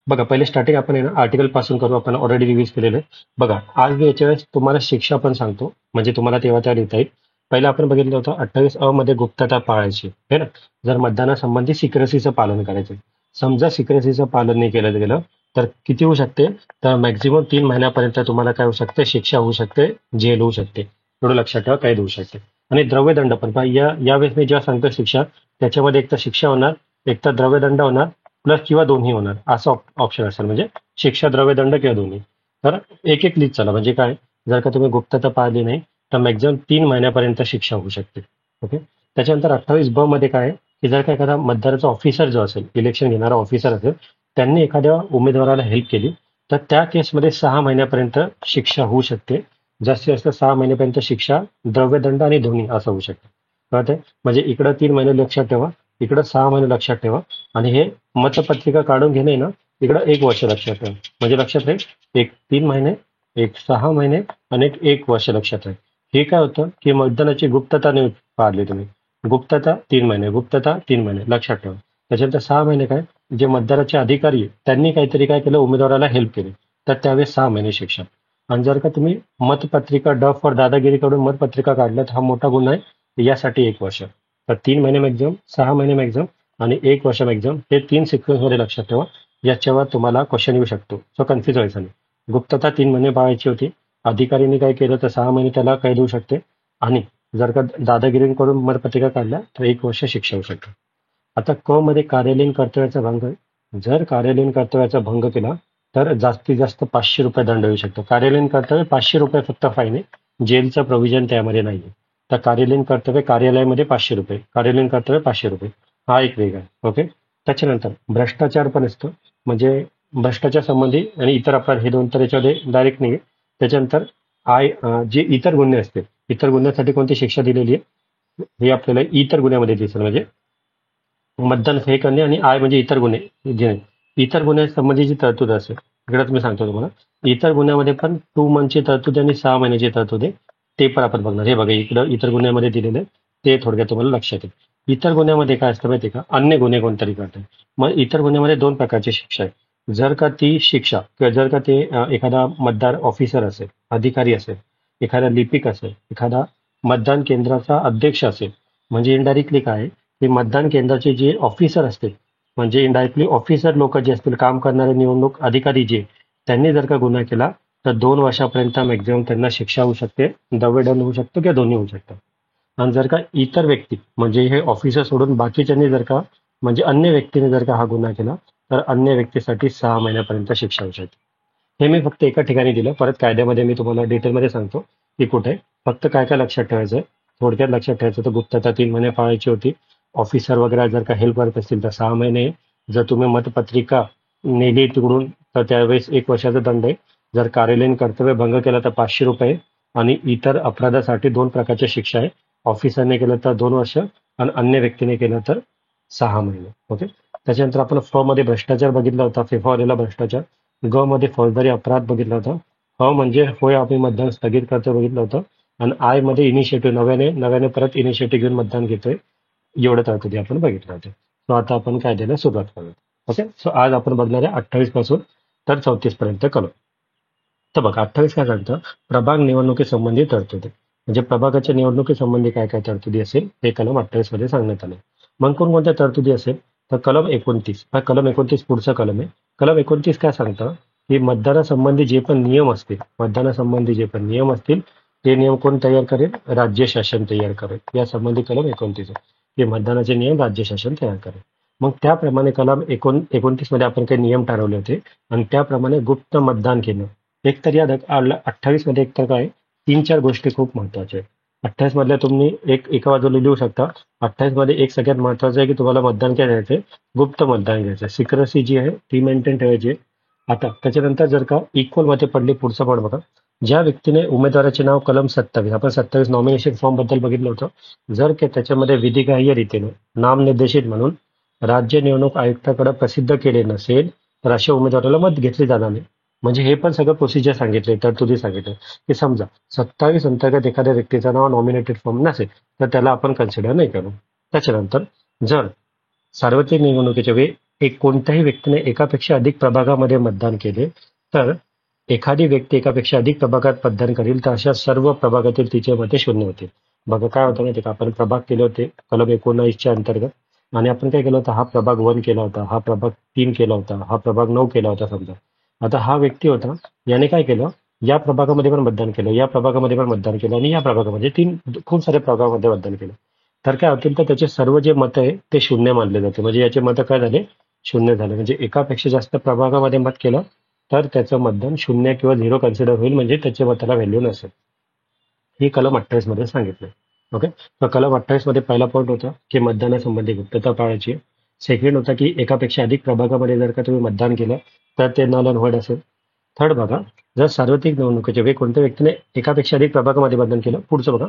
बघा, पहिले स्टार्टिंग आपण आहे ना आर्टिकल पासून करू. आपण ऑलरेडी रिव्ह्यूज केलेलं आहे. बघा, आज मी याच्या वेळेस तुम्हाला शिक्षा पण सांगतो, म्हणजे तुम्हाला तेव्हा त्या लिहिता येईल. पहिलं आपण बघितलं होतं 28 मध्ये गुप्तता पाळायची है ना. जर मतदानासंबंधी सिक्रेसीचं पालन करायचं. समजा सिक्रेसीचं पालन नाही केलं गेलं तर किती होऊ शकते? तर मॅक्झिमम 3 महिन्यापर्यंत तुम्हाला काय होऊ शकते? शिक्षा होऊ शकते, जेल होऊ शकते. एवढं लक्षात ठेवा, कैद होऊ शकते. आणि द्रव्यदंड पण पहा, यावेळेस मी जेव्हा सांगतो शिक्षा, त्याच्यामध्ये एक तर शिक्षा होणार, एक तर द्रव्यदंड होणार, प्लस किंवा दोन्ही होणार असं ऑप्शन असेल. म्हणजे शिक्षा, द्रव्यदंड किंवा दोन्ही. तर एक एक लिहित चला. म्हणजे काय, जर का तुम्ही गुप्तता पाळली नाही तर मॅक्झिमम 3 महिन्यापर्यंत शिक्षा होऊ शकते. ओके. त्याच्यानंतर 28 मध्ये काय आहे, की जर का एखादा मतदाराचा ऑफिसर जो असेल, इलेक्शन घेणारा ऑफिसर असेल, त्यांनी एखाद्या उमेदवाराला हेल्प केली तर त्या केसमध्ये 6 महिन्यापर्यंत शिक्षा होऊ शकते. जास्तीत जास्त 6 महिन्यापर्यंत शिक्षा, द्रव्यदंड आणि दोन्ही असं होऊ शकतं. कळतंय? म्हणजे इकडं 3 महिने लक्षात ठेवा, इकडं 6 महिने लक्षात ठेवा, आणि हे मतपत्रिका काढून घेणे ना, इकडं 1 वर्ष लक्षात ठेवा. म्हणजे लक्षात राहील, एक 3 महिने, एक 6 महिने आणि एक 1 वर्ष लक्षात राहील. हे काय होतं, की मतदानाची गुप्तता नाही पाळली तुम्ही. गुप्तता 3 महिने, गुप्तता 3 महिने लक्षात ठेवा. त्याच्यानंतर 6 महिने काय, जे मतदाराचे अधिकारी आहे, त्यांनी काहीतरी काय केलं, उमेदवाराला हेल्प केली, तर त्यावेळेस 6 महिने शिक्षा. आणि जर का तुम्ही मतपत्रिका डफ और दादागिरीकडून मतपत्रिका काढल्यात, हा मोठा गुन्हा आहे, यासाठी 1 वर्ष. तर 3 महिने मॅक्झिमम, 6 महिने मॅक्झिमम आणि 1 वर्ष मॅक्झिमम, हे 3 सिक्वेन्स मध्ये लक्षात ठेवा. याच्यावर तुम्हाला क्वेश्चन येऊ शकतो, सो कन्फ्युज व्हायचं नाही. गुप्तता 3 महिने पाळायची होती, अधिकाऱ्यांनी काय केलं तर 6 महिने त्याला कैद होऊ शकते, आणि जर का दादागिरीकडून मतपत्रिका काढल्या तर 1 वर्ष शिक्षा होऊ शकते. आता क मध्ये कार्यालयीन कर्तव्याचा भंग आहे. जर कार्यालयीन कर्तव्याचा भंग केला तर जास्तीत जास्त 500 रुपये दंड येऊ शकतो. कार्यालयीन कर्तव्य 500 रुपये फक्त फाईन आहे, जेलचं प्रोव्हिजन त्यामध्ये नाहीये. तर कार्यालयीन कर्तव्य कार्यालयामध्ये 500 रुपये, कार्यालयीन कर्तव्य 500 रुपये, हा एक वेग आहे. ओके. त्याच्यानंतर भ्रष्टाचार पण असतो. म्हणजे भ्रष्टाचार संबंधी आणि इतर अपराध, हे दोन तर याच्यामध्ये डायरेक्ट नाही आहे. त्याच्यानंतर जे इतर गुन्हे असतील, इतर गुन्ह्यासाठी कोणती शिक्षा दिलेली आहे हे आपल्याला इतर गुन्ह्यामध्ये दिसेल. म्हणजे मतदान हे करणे आणि म्हणजे इतर गुन्हे जे इतर गुन्ह्यासंबंधीची तरतूद असेल. इकडे मी सांगतो तुम्हाला, इतर गुन्ह्यामध्ये पण 2 मंथची तरतूद आणि 6 महिन्याची तरतूद आहे. ते पण आपण बघणार. हे बघा, इकडं इतर गुन्ह्यामध्ये दिलेलं आहे, ते थोडक्यात तुम्हाला लक्षात येईल. इतर गुन्ह्यामध्ये काय असतं माहिती आहे का, अन्य गुन्हे कोणतरी करतात. मग इतर गुन्ह्यामध्ये 2 प्रकारची शिक्षा आहे. जर का ती शिक्षा, किंवा जर का ते एखादा मतदार ऑफिसर असेल, अधिकारी असेल, एखादा लिपिक असेल, एखादा मतदान केंद्राचा अध्यक्ष असेल, म्हणजे इनडायरेक्टली काय आहे, ते मतदान केंद्राचे जे ऑफिसर असतील, म्हणजे इनडायरेक्टली ऑफिसर लोक जे असतील, काम करणारे निवडणूक अधिकारी जे, त्यांनी जर का गुन्हा केला तर 2 वर्षापर्यंत मॅक्झिमम त्यांना शिक्षा होऊ शकते, दंड होऊ शकतो किंवा दोन्ही होऊ शकतं. आणि जर का इतर व्यक्ती, म्हणजे हे ऑफिसर सोडून बाकीच्यांनी जर का, म्हणजे अन्य व्यक्तीने जर का हा गुन्हा केला तर अन्य व्यक्तीसाठी 6 महिन्यापर्यंत शिक्षा होऊ शकते. हे मी फक्त एका ठिकाणी दिलं, परत कायद्यामध्ये मी तुम्हाला डिटेलमध्ये सांगतो की कुठे. फक्त काय काय लक्षात ठेवायचं आहे, थोडक्यात लक्षात ठेवायचं, तर गुप्तता 3 महिने पाळायची होती. ऑफिसर वगैरे जर का हेल्प करत असतील तर 6 महिने. जर तुम्ही मतपत्रिका नेली तिकडून तर त्यावेळेस 1 वर्षाचा दंड आहे. जर कार्यालयीन कर्तव्य भंग केला तर 500 रुपये. आणि इतर अपराधासाठी 2 प्रकारच्या शिक्षा आहे. ऑफिसरने केलं तर 2 वर्ष, आणि अन्य व्यक्तीने केलं तर 6 महिने. ओके. त्याच्यानंतर आपण फ मध्ये भ्रष्टाचार बघितला होता, फिफावलेला भ्रष्टाचार. ग मध्ये फौजदारी अपराध बघितला होता. ह म्हणजे होय आम्ही मतदान स्थगित करतो बघितलं होतं. आणि आय मध्ये इनिशिएटिव्ह, नव्याने नव्याने परत इनिशिएटिव्ह घेऊन मतदान घेतोय, एवढं तरतुदी आपण बघितलं होतं. सो आता आपण कायद्याला सुरुवात करूया. ओके. सो आज आपण बघणार आहे 28 पासून तर 34 पर्यंत कलम. तर बघा, 28 काय सांगतं, प्रभाग निवडणुकीसंबंधी तरतुदी. म्हणजे प्रभागाच्या निवडणुकीसंबंधी काय काय तरतुदी असेल हे कलम 28 मध्ये सांगण्यात आलं. मग कोणकोणत्या तरतुदी असेल, तर कलम 29. हा कलम 29 पुढचा कलम आहे. कलम 29 काय सांगतं, की मतदानासंबंधी जे पण नियम असतील, मतदानासंबंधी जे पण नियम असतील, ते नियम कोण तयार करेल? राज्य शासन तयार करेल. या संबंधी कलम 29 आहे, की मतदानाचे नियम राज्य शासन तयार करेल. मग त्याप्रमाणे कलम 29 मध्ये आपण काही नियम ठरवले होते, आणि त्याप्रमाणे गुप्त मतदान केलं. एक तर या 28 मध्ये एक तर काय, 3-4 गोष्टी खूप महत्वाच्या आहेत. 28 मधल्या तुम्ही एका बाजूला लिहू शकता. 28 मध्ये एक सगळ्यात महत्वाचं आहे, की तुम्हाला मतदान काय घ्यायचंय, गुप्त मतदान घ्यायचं. सिक्रेसी जी आहे ती मेंटेन ठेवायची आहे. आता त्याच्यानंतर जर का इक्वल मध्ये पडली, पुढचं पण बघा, ज्या व्यक्तीने उमेदवाराचे नाव, कलम 27, आपण 27 नॉमिनेशन फॉर्म बद्दल बघितलं होतं, जर का त्याच्यामध्ये विधिग्राह्य रीतीने नामनिर्देशित म्हणून राज्य निवडणूक आयुक्ताकडे प्रसिद्ध केले नसेल तर अशा उमेदवाराला मत घेतले जाणार नाही. म्हणजे हे पण सगळं प्रोसिजर सांगितले, तरतुदी सांगितले, की समजा 27 अंतर्गत एखाद्या व्यक्तीचं नाव नॉमिनेटेड फॉर्म नसेल तर त्याला आपण कन्सिडर नाही करू. त्याच्यानंतर जर सार्वत्रिक निवडणुकीच्या वेळी एक कोणत्याही व्यक्तीने एकापेक्षा अधिक प्रभागामध्ये मतदान केले तर एखादी व्यक्ती एकापेक्षा अधिक प्रभागात मतदान करेल तर अशा सर्व प्रभागातील तिचे मते शून्य होतील. बघा काय होतं माहिती का, आपण प्रभाग केले होते कलम 19च्या अंतर्गत आणि आपण काय केलं होतं, हा प्रभाग 1 केला होता, हा प्रभाग 3 केला होता, हा प्रभाग 9 केला होता समजा. आता हा व्यक्ती होता, याने काय केलं, या प्रभागामध्ये पण मतदान केलं, या प्रभागामध्ये पण मतदान केलं आणि या प्रभागामध्ये खूप साऱ्या प्रभागामध्ये मतदान केलं. तर काय होतील तर त्याचे सर्व जे मत आहे ते शून्य मानले जाते. म्हणजे याचे मत काय झाले, शून्य झाले. म्हणजे एकापेक्षा जास्त प्रभागामध्ये मत केलं तर त्याचं मतदान शून्य किंवा 0 कन्सिडर होईल, म्हणजे त्याच्या मताला व्हॅल्यू नसेल. ही कलम 28 मध्ये सांगितलं. ओके. तर कलम 28 मध्ये पहिला पॉईंट होता की मतदानासंबंधी गुप्तता पाळायची. सेकंड होता की एकापेक्षा अधिक प्रभागामध्ये जर का तुम्ही मतदान केलं तर ते नल अँड व्हॉइड असेल. थर्ड बघा, जर सार्वत्रिक निवडणुकीच्या वेळी कोणत्या व्यक्तीने एकापेक्षा अधिक प्रभागामध्ये मतदान केलं. पुढचं बघा,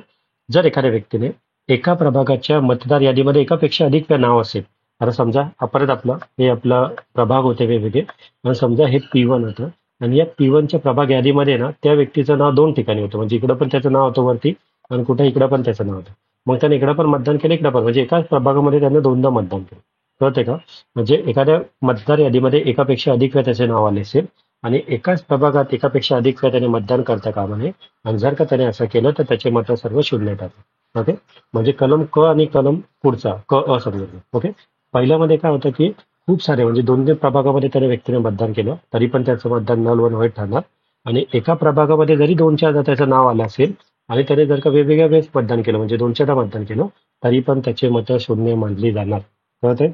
जर एखाद्या व्यक्तीने एका प्रभागाच्या मतदार यादीमध्ये एकापेक्षा अधिक नाव असेल. आता समजा परत हे आपला प्रभाग होते वेगवेगळे आणि समजा हे P1 होतं आणि या P1च्या प्रभाग यादीमध्ये ना त्या व्यक्तीचं नाव 2 ठिकाणी होतं. म्हणजे इकडं पण त्याचं नाव होतं वरती आणि कुठे इकडं पण त्याचं नाव होतं. मग त्याने इकडं पण मतदान केलं, इकडं पण, म्हणजे एकाच प्रभागामध्ये त्याने दोनदा मतदान केलं. कळतंय का? म्हणजे एखाद्या मतदार यादीमध्ये एकापेक्षा अधिक वेळा त्याचे नाव आले असेल आणि एकाच प्रभागात एकापेक्षा अधिक वेळा त्याने मतदान करता कामा नये आणि जर का त्याने असं केलं तर त्याचे मत सर्व शून्य येतात. ओके. म्हणजे कलम क आणि कलम पुढचा क अ समजलं. ओके. पहिल्यामध्ये काय होतं की खूप सारे म्हणजे 2 प्रभागामध्ये त्याने व्यक्तीने मतदान केलं तरी पण त्याचं मतदान नल वन व्हाईट ठरणार आणि एका प्रभागामध्ये जरी 2-4दा त्याचं नाव आलं असेल आणि त्याने जर का वेगवेगळ्या वेळेस मतदान केलं म्हणजे 2-4दा मतदान केलं तरी पण त्याचे मत शून्य मानली जाणार. कळतंय?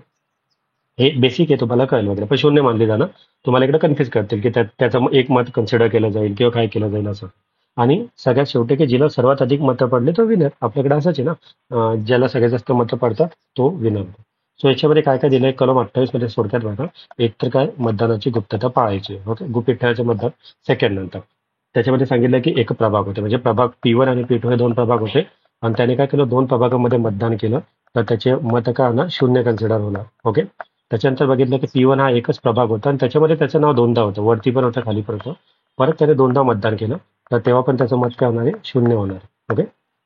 हे बेसिक आहे, तुम्हाला कळलं वगैरे, पण शून्य मानली जाणार. तुम्हाला इकडे कन्फ्युज करतील की त्याचं एक मत कन्सिडर केलं जाईल किंवा काय केलं जाईल असं. आणि सगळ्यात शेवटी की जिला सर्वात अधिक मतं पडले तो विनर. आपल्याकडे असंच आहे ना, ज्याला सगळ्यात जास्त मतं पडतात तो विनर. सो याच्यामध्ये काय काय दिलंय कलम 28 मध्ये थोडक्यात बघा. एक तर काय, मतदानाची गुप्तता पाळायची. ओके, गुपित ठेवायचं मतदान. सेकंड नंतर त्याच्यामध्ये सांगितलं की एक प्रभाग होते, म्हणजे प्रभाग P1 आणि P2 हे 2 प्रभाग होते आणि त्याने काय केलं, 2 प्रभागामध्ये मतदान केलं तर त्याचे मत काय होणार, शून्य कन्सिडर होणार. ओके. त्याच्यानंतर बघितलं की P1 हा एकच प्रभाग होता आणि त्याच्यामध्ये त्याचं नाव दोनदा होतं, वरती पण होतं खाली पण होतं. परत त्याने दोनदा मतदान केलं तर तेव्हा पण त्याचं मत काय होणार आहे, शून्य होणार. ओके.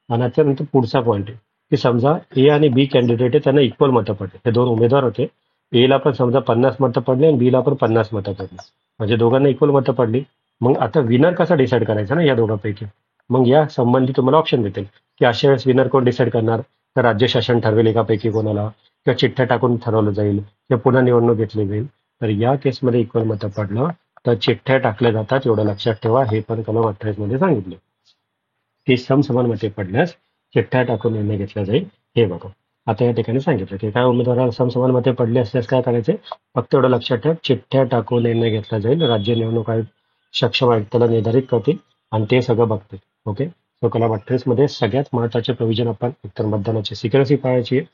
आणि त्याच्यानंतर पुढचा पॉईंट आहे की समजा ए आणि बी कॅन्डिडेट आहे, त्यांना इक्वल मतं पडले. हे 2 उमेदवार होते. ए ला पण समजा 50 मतं पडली आणि बी ला पण 50 मतं पडली, म्हणजे दोघांना इक्वल मतं पडली. मग आता विनर कसा डिसाईड करायचा ना या दोघांपैकी, मग या संबंधी तुम्हाला ऑप्शन देतील की अशा वेळेस विनर कोण डिसाईड करणार, तर राज्य शासन ठरवेल एकापैकी कोणाला किंवा चिठ्ठ्या टाकून ठरवलं जाईल किंवा पुन्हा निवडणूक घेतली जाईल. तर या केसमध्ये इक्वल मतं पडलं तर चिठ्ठ्या टाकल्या जातात, एवढं लक्षात ठेवा. हे पण कलम 28 मध्ये सांगितलं की समसमान मते पडल्यास चिठ्ठ्या टाकून निर्णय घेतला जाईल. हे बघा, आता या ठिकाणी सांगितलं की काय उमेदवाराला समसमान मते पडले असल्यास काय करायचे, फक्त एवढं लक्षात ठेवा, चिठ्ठ्या टाकून निर्णय घेतला जाईल. राज्य निवडणूक आयोग सक्षम आयुक्ताला निर्धारित करतील आणि ते सगळं बघतील. ओके. सो कलम 28 मध्ये सगळ्यात महत्वाचे प्रोव्हिजन आपण एकतर मतदानाची सिक्रेसी पाळायची आहे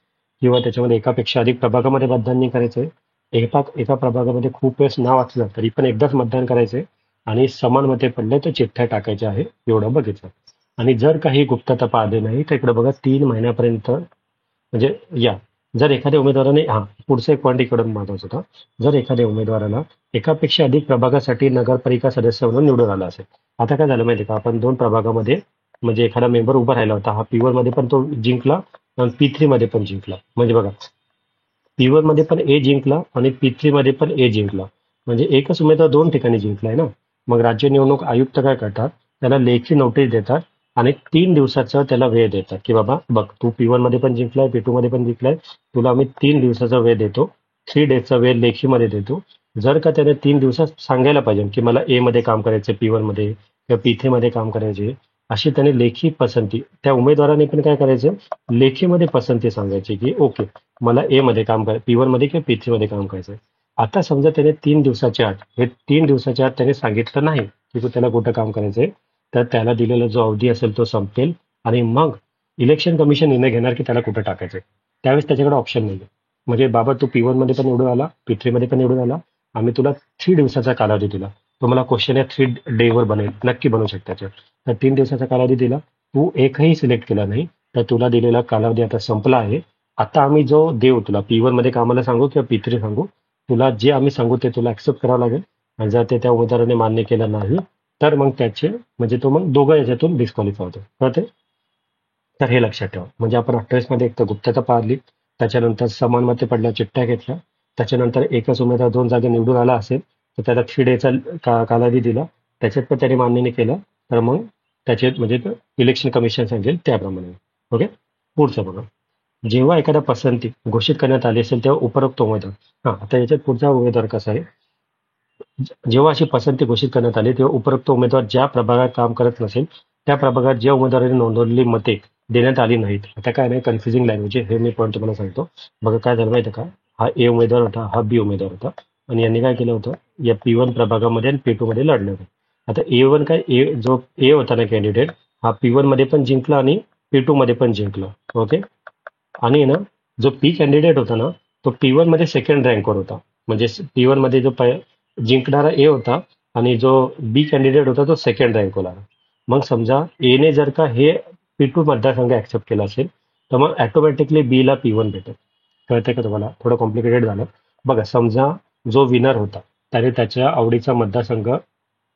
किंवा त्याच्यामध्ये एकापेक्षा अधिक प्रभागामध्ये मतदान नाही करायचंय. एका प्रभागामध्ये खूप वेळेस नाव असलं तरी पण एकदाच मतदान करायचंय आणि समान मते पडले तर चिठ्ठ्या टाकायच्या आहे, एवढं बघितलं. आणि जर काही गुप्तता पाळली नाही तर इकडे बघा 3 महिन्यापर्यंत, म्हणजे जर एखाद्या उमेदवाराने, पुढचा एक पॉईंट इकडून महत्वाचा होता, जर एखाद्या उमेदवाराला एकापेक्षा अधिक प्रभागासाठी नगरपालिका सदस्य म्हणून निवडून आला असेल. आता काय झालं माहिती का, आपण 2 प्रभागामध्ये म्हणजे एखादा मेंबर उभा राहिला होता, हा P1 मध्ये पण तो जिंकला आणि P3 मध्ये पण जिंकला. म्हणजे बघा, P1 मध्ये पण ए जिंकला आणि P3 मध्ये पण ए जिंकला, म्हणजे एकच उमेदवार 2 ठिकाणी जिंकलाय ना. मग राज्य निवडणूक आयुक्त काय करतात, त्याला लेखी नोटीस देतात आणि 3 दिवसाचा त्याला वेळ देतात की बाबा बघ, तू P1 मध्ये पण जिंकलाय, P2 मध्ये पण जिंकलाय, तुला आम्ही 3 दिवसाचा वेळ देतो, 3 डेजचा वेळ लेखीमध्ये देतो. जर का त्याने 3 दिवसात सांगायला पाहिजे की मला ए मध्ये काम करायचं, P1 मध्ये किंवा P3 मध्ये काम करायचे, अशी त्याने लेखी पसंती, त्या उमेदवाराने पण काय करायचं, लेखीमध्ये पसंती सांगायची की ओके, मला ए मध्ये काम करायचं, P1 मध्ये किंवा P3 मध्ये काम करायचं. आता समजा त्याने 3 दिवसाच्या आत, हे 3 दिवसाच्या आत त्याने सांगितलं नाही की त्याला कुठं काम करायचंय, तर त्याला दिलेला जो अवधी असेल तो संपेल आणि मग इलेक्शन कमिशन निर्णय घेणार की त्याला कुठं टाकायचंय. त्यावेळेस त्याच्याकडे ऑप्शन नाही. म्हणजे बाबा तू P1 मध्ये पण निवडून आला, P3 मध्ये पण निवडून आला, आम्ही तुला 3 दिवसाचा कालावधी दिला, तुम्हाला क्वेश्चन या 3 डे वर बनेल, नक्की बनवू शकता. तर 3 दिवसाचा कालावधी दिला, तू एकही सिलेक्ट केला नाही तर तुला दिलेला कालावधी आता संपला आहे. आता आम्ही जो देऊ तुला, P1 मध्ये कामाला सांगू किंवा P3 सांगू, तुला जे आम्ही सांगू ते तुला ऍक्सेप्ट करावं लागेल आणि जर ते त्या उमेदवाराने मान्य केलं नाही तर मग त्याचे म्हणजे तो मग दोघं याच्यातून डिस्क्वालिफाय होतो. कळते? तर हे लक्षात ठेवा. म्हणजे आपण 28 मध्ये एक तर गुप्तता पाळली, त्याच्यानंतर समान मते पडल्या चिठ्ठ्या घेतल्या, त्याच्यानंतर एकच उमेदवार 2 जागा निवडून आला असेल तर त्याला 3 डेचा कालावधी दिला, त्याच्यात पण त्याने मान्य नाही केलं तर मग त्याचे म्हणजे इलेक्शन कमिशन सांगेल त्याप्रमाणे. ओके. पुढचं बघा. जेव्हा एखादा पसंती घोषित करण्यात आली असेल तेव्हा उपरोक्त उमेदवार, आता याच्यात पुढचा उमेदवार कसा आहे, जेव्हा अशी पसंती घोषित करण्यात आली तेव्हा उपरोक्त उमेदवार ज्या प्रभागात काम करत नसेल त्या प्रभागात ज्या उमेदवाराने नोंदवलेली मते देण्यात आली नाहीत. आता काय नाही, कन्फ्युजिंग लँग्वेज आहे, हे मी पॉईंट तुम्हाला सांगतो. बघा काय झालं माहिती का, हा ए उमेदवार होता, हा बी उमेदवार होता, आणि यांनी काय केलं होतं, या P1 प्रभागामध्ये आणि P2 मध्ये लढले होते. आता A1 काय, जो ए होता ना कॅन्डिडेट, हा P1 मध्ये पण जिंकला आणि P2 मध्ये पण जिंकला. ओके. आणि ना जो पी कॅन्डिडेट होता ना, तो P1 मध्ये सेकंड रँकवर होता. म्हणजे P1 मध्ये जो जिंकणारा ए होता आणि जो बी कॅन्डिडेट होता तो सेकंड रँकवर आला. मग समजा एने जर का हे P2 मतदारसंघ ऍक्सेप्ट केला असेल तर मग ऑटोमॅटिकली बी ला P1 भेटेल. कळतंय का तुम्हाला? थोडं कॉम्प्लिकेटेड झालं. बघा, समजा जो विनर होता त्याने त्याच्या आवडीचा मतदारसंघ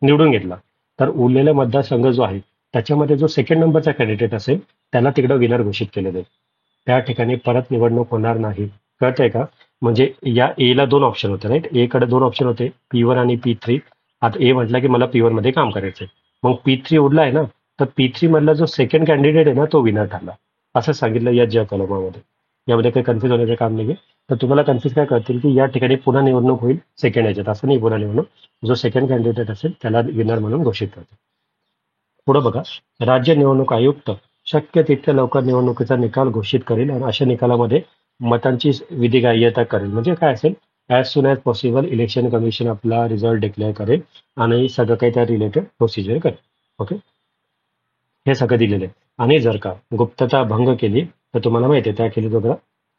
निवडून घेतला, तर उरलेला मतदारसंघ जो आहे त्याच्यामध्ये जो सेकंड नंबरचा कॅन्डिडेट असेल त्याला तिकडं विनर घोषित केले जाईल. त्या ठिकाणी परत निवडणूक होणार नाही. कळतंय का? म्हणजे या ए ला 2 ऑप्शन होते, राईट? ए कडे 2 ऑप्शन होते, P1 आणि P3. आता ए म्हटलं की मला P1 मध्ये काम करायचंय, मग P3 उरला आहे ना, तर P3 मधला जो सेकंड कॅन्डिडेट आहे ना तो विनर ठरला, असं सांगितलं या ज्या कलमामध्ये. यामध्ये काही कन्फ्युज होण्याचं काम नाहीये. तर तुम्हाला कन्फ्युज काय करतील की या ठिकाणी पुन्हा निवडणूक होईल सेकंड याच्यात, असं नाही पुन्हा निवडणूक. जो सेकंड कॅन्डिडेट असेल त्याला विनर म्हणून घोषित करतील. पुढे बघा. राज्य निवडणूक आयुक्त शक्य तितक्या लवकर निवडणुकीचा निकाल घोषित करेल आणि अशा निकालामध्ये मतांची विधिग्राह्यता करेल. म्हणजे काय असेल, as soon as possible election commission आपला रिझल्ट डिक्लेअर करेल आणि सगळं काही त्या रिलेटेड प्रोसिजर करेल. ओके. हे सगळं दिलेलं आहे. आणि जर का गुप्तता भंग केली तर तुम्हाला माहिती आहे, त्या केली तर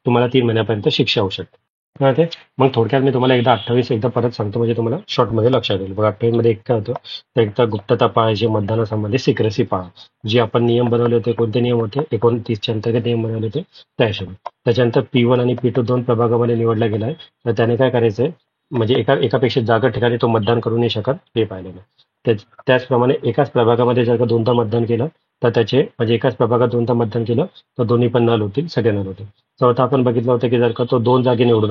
तुम्हाला 3 महिन्यापर्यंत शिक्षा होऊ शकते. कळते? मग थोडक्यात मी तुम्हाला एकदा 28 एकदा परत सांगतो, म्हणजे तुम्हाला शॉर्टमध्ये लक्षात येईल. बघा, 28 मध्ये एक काय होतं, तर एकदा गुप्तता पाळायची, मतदानासंबंधी सिक्रेसी पाळा. जे आपण नियम बनवले होते, कोणते नियम होते, 29च्या अंतर्गत नियम बनवले होते त्या हिशोबाने. त्याच्यानंतर P1 आणि P2 2 प्रभागामध्ये निवडला गेलाय, तर त्याने काय करायचंय, म्हणजे एकापेक्षा जागा ठिकाणी तो मतदान करू नाही शकत, हे पाहिलं नाही. त्याचप्रमाणे एकाच प्रभागामध्ये जर का दोनदा मतदान केलं तर त्याचे, म्हणजे एकाच प्रभागात दोनदा मतदान केलं तर दोन्ही पण नल होतील, सगळे नल होतील. चौथा आपण बघितलं होतं की जर का तो 2 जागी निवडून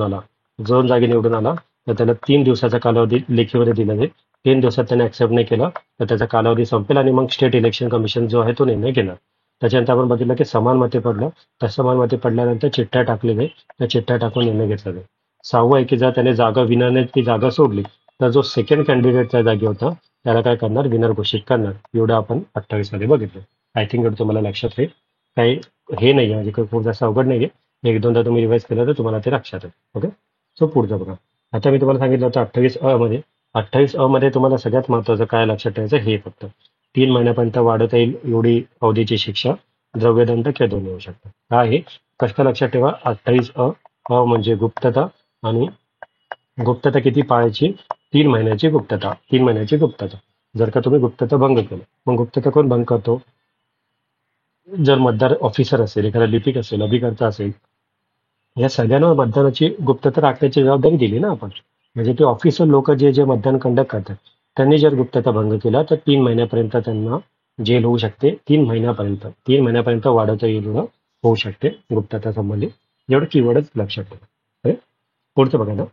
आला तर त्याला 3 दिवसाचा कालावधी लेखीमध्ये दिला जाईल. 3 दिवसात त्याने ऍक्सेप्ट नाही केला तर त्याचा कालावधी संपेल आणि मग स्टेट इलेक्शन कमिशन जो आहे तो निर्णय घेणार. त्याच्यानंतर आपण बघितलं की समान मते पडलं, तर समान मते पडल्यानंतर चिठ्ठ्या टाकले जाईल, त्या चिठ्ठ्या टाकून निर्णय घेतला जाईल. 6वं आहे की जर त्याने जागा विनरने ती जागा सोडली तर जो सेकंड कॅन्डिडेट त्या जागी होता त्याला काय करणार, विनर घोषित करणार. एवढं आपण 28 मध्ये बघितलं. आय थिंक एवढं तुम्हाला लक्षात राहील. काही हे नाही म्हणजे काही खूप जास्त अवघड नाहीये. एक दोनदा तुम्ही रिवाइज केलं तर तुम्हाला ते लक्षात येईल. ओके. सो पुढचं बघा. आता मी तुम्हाला सांगितलं होतं 28 अ मध्ये तुम्हाला सगळ्यात महत्वाचं काय लक्षात ठेवायचं, हे फक्त 3 महिन्यापर्यंत वाढवता येईल एवढी अवधीची शिक्षा, द्रव्यदंड किंवा दोन्ही होऊ शकतात. हा आहे. कष्ट लक्षात ठेवा. 28 अ म्हणजे गुप्तता, आणि गुप्तता किती पाळायची, 3 महिन्याची गुप्तता. 3 महिन्याची गुप्तता. जर का तुम्ही गुप्तता भंग केलं, मग गुप्तता कोण भंग करतो, जर मतदार ऑफिसर असेल, एखादा लिपिक असेल, अभिकर्ता असेल, या सगळ्यांवर मतदानाची गुप्तता राखण्याची जबाबदारी दिली ना आपण. म्हणजे ते ऑफिसर लोक जे जे मतदान कंडक्ट करतात त्यांनी जर गुप्तता भंग केला तर 3 महिन्यापर्यंत त्यांना जेल होऊ शकते. 3 महिन्यापर्यंत वाढवता येईल होऊ शकते गुप्तता संबंधित. एवढं कीवर्डच लक्षात ठेवा. पुढचं बघा ना.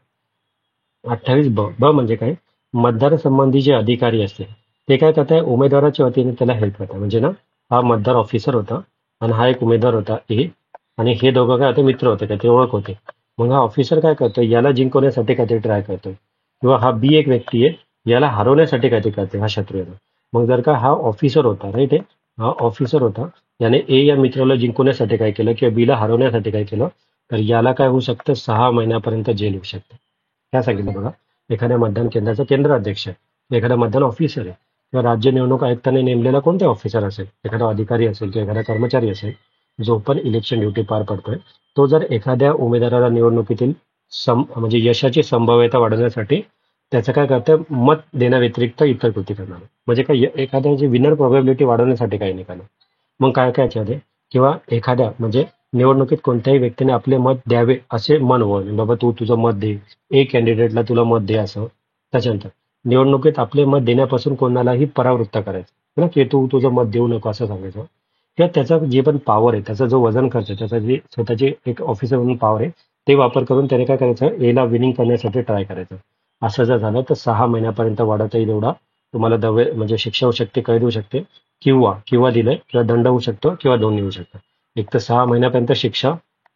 28 ब ब म्हणजे काय, मतदार संबंधी जे अधिकारी असते ते काय करताय, उमेदवाराच्या वतीने त्याला हेल्प करतात. म्हणजे ना, हा मतदार ऑफिसर होता आणि हा एक उमेदवार होता ए, आणि हे दोघं काय होते, मित्र होते, ते ओळख होते. मग हा ऑफिसर काय करतोय, याला जिंकवण्यासाठी काहीतरी ट्राय करतोय, किंवा हा बी एक व्यक्ती आहे, याला हरवण्यासाठी काहीतरी करतोय, हा शत्रू आहे. मग जर का हा ऑफिसर होता, राईट आहे, हा ऑफिसर होता, याने ए या मित्राला जिंकवण्यासाठी काय केलं किंवा बी ला हरवण्यासाठी काय केलं, तर याला काय होऊ शकतं, 6 महिन्यापर्यंत जेल होऊ शकते. काय सांगितलं बघा. एखाद्या मतदान केंद्राचा केंद्र अध्यक्ष आहे, एखादा मतदान ऑफिसर आहे, किंवा राज्य निवडणूक आयुक्ताने नेमलेला कोणता ऑफिसर असेल, एखादा अधिकारी असेल किंवा एखादा कर्मचारी असेल, जो पण इलेक्शन ड्युटी पार पडतोय, तो जर एखाद्या उमेदवाराला निवडणुकीतील म्हणजे यशाची संभाव्यता वाढवण्यासाठी त्याचं काय करतं, मत देण्याव्यतिरिक्त इतर कृती करणार. म्हणजे काय, एखाद्याची विनर प्रोबॅबिलिटी वाढवण्यासाठी काही नाही करणार. मग काय काय याच्यामध्ये, किंवा एखाद्या म्हणजे निवडणुकीत कोणत्याही व्यक्तीने आपले मत द्यावे असे मन वळणे, बाबा तू तुझं मत दे, एक कॅन्डिडेटला तुला मत दे असं. त्याच्यानंतर निवडणुकीत आपले मत देण्यापासून कोणालाही परावृत्त करायचं ना, की तू तुझं मत देऊ नको असं सांगायचं. किंवा त्याचा जे पण पॉवर आहे, त्याचा जो वजन खर्च आहे, त्याचा जे स्वतःची एक ऑफिसर म्हणून पॉवर आहे, ते वापर करून त्याने काय करायचं, एला विनिंग करण्यासाठी ट्राय करायचं. असं जर झालं तर 6 महिन्यापर्यंत वाढवता येईल एवढा तुम्हाला दवे म्हणजे शिक्षा होऊ शकते, कैद होऊ शकते, किंवा किंवा दिलंय किंवा दंड होऊ शकतो किंवा दोन्ही होऊ शकतं. एक तर 6 महिन्यापर्यंत शिक्षा,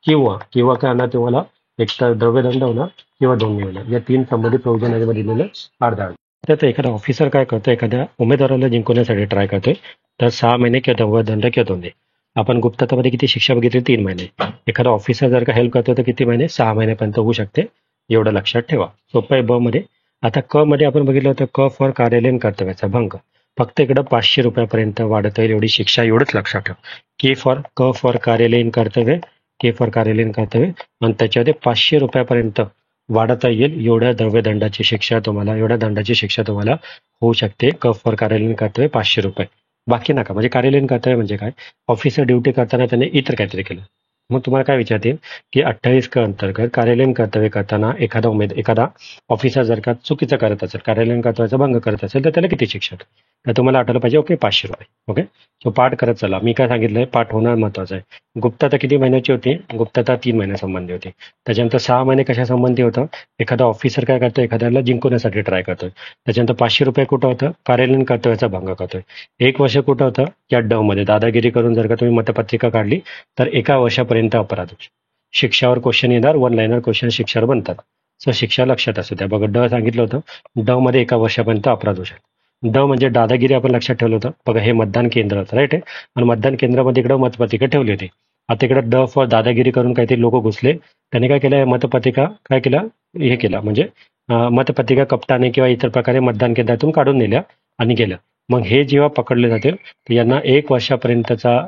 किंवा किंवा काय होणार तुम्हाला, एक तर द्रव्यदंड होणार किंवा दोन्ही होणार. या तीन संबंधित प्रोव्हिजन याच्यामध्ये दिलेलं आढळलं. तर एखादा ऑफिसर काय करतो, एखाद्या उमेदवाराला जिंकवण्यासाठी ट्राय करतोय, तर 6 महिने किंवा द्रव्यदंड किंवा दोन्ही. आपण गुप्ततामध्ये किती शिक्षा बघितली, 3 महिने. एखादा ऑफिसर जर का हेल्प करतो तर किती महिने, 6 महिन्यापर्यंत होऊ शकते, एवढं लक्षात ठेवा. सोपं आहे ब मध्ये. आता क मध्ये आपण बघितलं होतं, क फॉर कार्यालयीन कर्तव्याचा भंग. फक्त इकडं 500 रुपयापर्यंत वाढत येईल एवढी शिक्षा, एवढंच लक्षात ठेवा. क फॉर कार्यालयीन कर्तव्य, के फॉर कार्यालयीन कर्तव्य, आणि त्याच्यामध्ये 500 रुपयापर्यंत वाढवता येईल एवढ्या द्रव्यदंडाची शिक्षा तुम्हाला, एवढ्या दंडाची शिक्षा तुम्हाला होऊ शकते. क फॉर कार्यालयीन कर्तव्य 500 रुपये. बाकी नका. म्हणजे कार्यालयीन कर्तव्य म्हणजे काय, ऑफिसर ड्युटी करताना त्याने इतर काहीतरी केलं. मग तुम्हाला काय विचारतील की 28 क अंतर्गत कार्यालयीन कर्तव्य करताना एखादा ऑफिसर जर का चुकीचं करत असेल, कार्यालयीन कर्तव्याचा भंग करत असेल, तर त्याला किती शिक्षा होते. तर तुम्हाला आठवलं पाहिजे, ओके 500 रुपये. ओके, सो पाठ करत चला. मी काय सांगितलंय, पाठ होणं महत्वाचं आहे. गुप्तता किती महिन्याची होती, गुप्तता 3 महिन्यासंबंधी होती. त्याच्यानंतर 6 महिने कशासंबंधी होतं, एखादा ऑफिसर काय करतो, एखाद्याला जिंकवण्यासाठी ट्राय करतोय. त्याच्यानंतर 500 रुपये कुठं होतं, कार्यालयीन कर्तव्याचा भंग करतोय. 1 वर्ष कुठं होतं, या ड मध्ये दादागिरी करून जर का तुम्ही मतपत्रिका काढली तर 1 वर्षापर्यंत अपराध होऊ शकतो. शिक्षावर क्वेश्चन येणार, 1 लाईनर क्वेश्चन शिक्षावर बनतात. सो शिक्षा लक्षात असू द्या. बघा, ड सांगितलं होतं, ड मध्ये 1 वर्षापर्यंत अपराध होऊ शकतो. ड म्हणजे दादागिरी आपण लक्षात ठेवलं होतं. बघा, हे मतदान केंद्र होतं, राईट आहे, आणि मतदान केंद्रामध्ये इकडं मतपत्रिका ठेवली होती. आता इकडे ड फॉर दादागिरी करून काहीतरी लोक घुसले, त्याने काय केलं, मतपत्रिका काय केलं, हे केलं म्हणजे मतपत्रिका कपटाने किंवा इतर प्रकारे मतदान केंद्रातून काढून नेल्या आणि गेल्या. मग हे जेव्हा पकडले जातील तर यांना 1 वर्षापर्यंतचा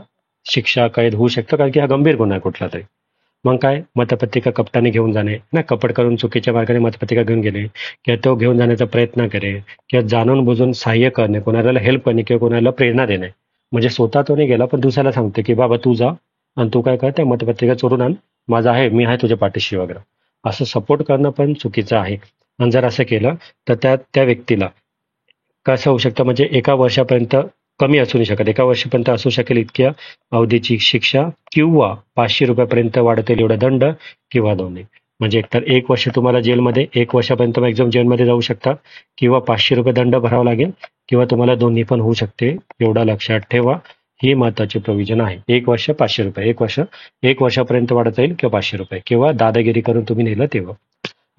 शिक्षा, कैद होऊ शकतं, कारण की हा गंभीर गुन्हा आहे कुठला तरी. मग काय, मतपत्रिका कपटाने घेऊन जाणे ना, कपट करून चुकीच्या मार्गाने मतपत्रिका घेऊन गेले, किंवा तो घेऊन जाण्याचा प्रयत्न करे, किंवा जाणून बुजून सहाय्य करणे, कोणाला हेल्प करणे किंवा कोणाला प्रेरणा देणे. म्हणजे स्वतः तो नाही गेला पण दुसऱ्याला सांगते की बाबा तू जा आणि तू काय कर, त्या मतपत्रिका चोरून आण, माझा आहे, मी आहे तुझ्या पाठीशी वगैरे, असं सपोर्ट करणं पण चुकीचं आहे. आणि जर असं केलं तर त्या व्यक्तीला कसं होऊ शकतं, म्हणजे 1 वर्षापर्यंत कमी असू नाही शकत, 1 वर्षापर्यंत असू शकेल इतक्या अवधीची शिक्षा, किंवा 500 रुपयापर्यंत वाढतील एवढा दंड, किंवा दोन्ही. म्हणजे एकतर 1 वर्ष तुम्हाला जेलमध्ये, 1 वर्षापर्यंत मॅक्झिमम जेलमध्ये जाऊ शकता, किंवा 500 रुपये दंड भरावा लागेल, किंवा तुम्हाला दोन्ही पण होऊ शकते. एवढा लक्षात ठेवा. ही महत्वाची प्रोव्हिजन आहे. 1 वर्ष 500 रुपये, 1 वर्षापर्यंत वाढता येईल, किंवा 500 रुपये, किंवा दादागिरी करून तुम्ही नेलं तेव्हा.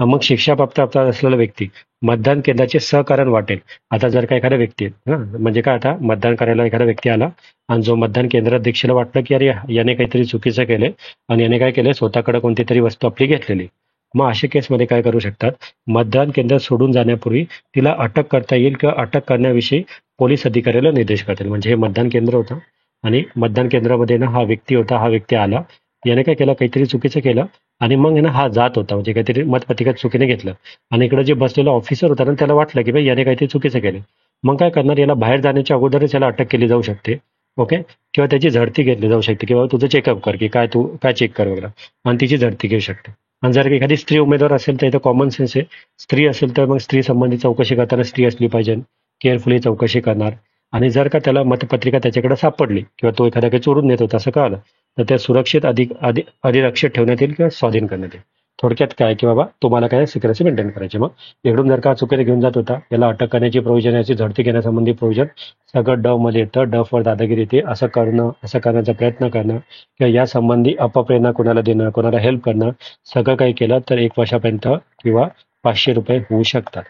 मग शिक्षाप्राप्त असलेला व्यक्ती मतदान केंद्राचे सहकारण वाटेल. आता जर का एखादा व्यक्ती म्हणजे काय, आता मतदान करायला एखादा व्यक्ती आला आणि जो मतदान केंद्राध्यक्षाला वाटलं की अरे याने काहीतरी चुकीचं केलंय आणि याने काय केलंय, स्वतःकडे कोणती तरी वस्तू आपली घेतलेली, मग अशा केसमध्ये काय करू शकतात, मतदान केंद्र सोडून जाण्यापूर्वी तिला अटक करता येईल, किंवा अटक करण्याविषयी पोलीस अधिकाऱ्याला निर्देश करतील. म्हणजे हे मतदान केंद्र होतं आणि मतदान केंद्रामध्ये ना हा व्यक्ती आला, याने काय केलं, काहीतरी चुकीचं केलं, आणि मग ना हा जात होता, म्हणजे काहीतरी मतपत्रिका चुकीने घेतलं, आणि इकडे जे बसलेला ऑफिसर होता ना त्याला वाटलं की भाई याने काहीतरी चुकीचं केलं. मग काय करणार, याला बाहेर जाण्याच्या अगोदरच याला अटक केली जाऊ शकते. ओके, किंवा त्याची झडती घेतली जाऊ शकते, किंवा तुझं चेकअप कर की काय, तू काय चेक कर वगैरे, आणि तिची झडती घेऊ शकते. आणि जर एखादी स्त्री उमेदवार असेल तर इथं कॉमन सेन्स आहे, स्त्री असेल तर मग स्त्री संबंधी चौकशी करताना स्त्री असली पाहिजे, केअरफुली चौकशी करणार. आणि जर का त्याला मतपत्रिका त्याच्याकडे सापडली, किंवा तो एखाद्या काही चोरून नेत होता असं कळालं, तर त्या सुरक्षित अधिरक्षित ठेवण्यात येईल, किंवा स्वाधीन करण्यात येईल. थोडक्यात काय की बाबा तुम्हाला काय सिक्रेसी मेंटेन करायची. मग इकडून जर का चुकीने घेऊन जात होता, याला अटक करण्याची प्रोव्हिजन, याची झडती घेण्यासंबंधी प्रोव्हिजन सगळं ड मध्ये येतं. ड फॉर दादागिरी येते. असं करण्याचा प्रयत्न करणं, किंवा या संबंधी अपप्रेरणा कोणाला देणं, कोणाला हेल्प करणं, सगळं काही केलं तर 1 वर्षापर्यंत किंवा 500 रुपये होऊ शकतात.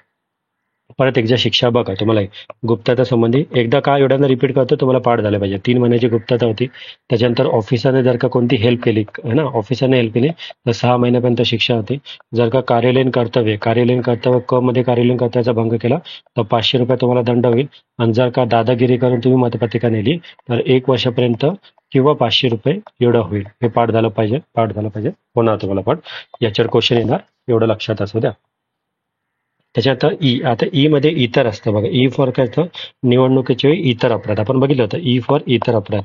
परत एकदा शिक्षा बघा तुम्हाला गुप्तता संबंधी एकदा का एवढ्यांदा रिपीट करतो, तुम्हाला पाठ झालं पाहिजे. 3 महिन्याची गुप्तता होती. त्याच्यानंतर ऑफिसरने जर का कोणती हेल्प केली ना, ऑफिसरने हेल्प केली तर 6 महिन्यापर्यंत शिक्षा होती. जर का कार्यालयीन कर्तव्य क मध्ये कार्यालयीन कर्तव्याचा भंग केला तर 500 रुपये तुम्हाला दंड होईल. आणि जर का दादागिरी करून तुम्ही मतपत्रिका नेली तर 1 वर्षापर्यंत किंवा 500 रुपये एवढं होईल. हे पाठ झालं पाहिजे. होणार तुम्हाला पाठ. याच्यावर क्वेश्चन येणार, एवढं लक्षात असू द्या. त्याच्यानंतर आता ई मध्ये इतर असतं बघा. ई फॉर काय असतं, निवडणुकीचे वेळी इतर अपराध आपण बघितलं होतं. ई फॉर इतर अपराध,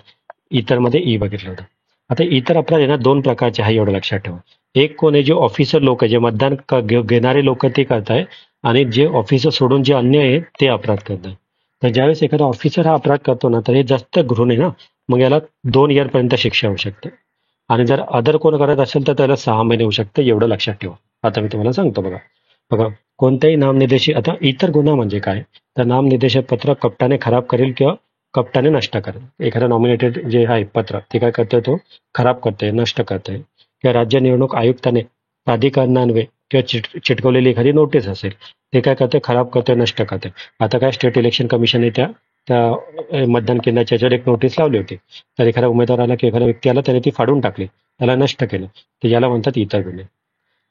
इतर मध्ये ई बघितलं होतं. आता इतर अपराध आहे ना, 2 प्रकारचे आहे, एवढं लक्षात ठेवा. एक कोण आहे, जे ऑफिसर लोक जे मतदान घेणारे लोक ते करताय, आणि जे ऑफिसर सोडून जे अन्य आहे ते अपराध करताय. तर ज्यावेळेस एखादा ऑफिसर हा अपराध करतो ना, तर हे जास्त घृण आहे ना, मग याला 2 इयर पर्यंत शिक्षा होऊ शकते. आणि जर अदर कोण करत असेल तर त्याला 6 महिने होऊ शकतं, एवढं लक्षात ठेवा. आता मी तुम्हाला सांगतो बघा. बघा, कोणत्याही नामनिर्देशित, आता इतर गुन्हा म्हणजे काय, तर नामनिर्देशित पत्र कप्ताने खराब करेल किंवा कप्ताने नष्ट करेल. एखादा नॉमिनेटेड जे आहे पत्र ते काय करतोय, तो खराब करतोय, नष्ट करतोय. किंवा राज्य निवडणूक आयुक्ताने प्राधिकरणान्वये किंवा चिटकवलेली एखादी नोटीस असेल, ते काय करतोय, खराब करतोय, नष्ट करतोय. आता काय स्टेट इलेक्शन कमिशनने त्या त्या मतदान केंद्राच्या याच्यावर एक नोटीस लावली होती. तर एखादा उमेदवार आला किंवा एखादा व्यक्ती आला, त्याने ती फाडून टाकली, त्याला नष्ट केलं, तर याला म्हणतात इतर गुन्हे.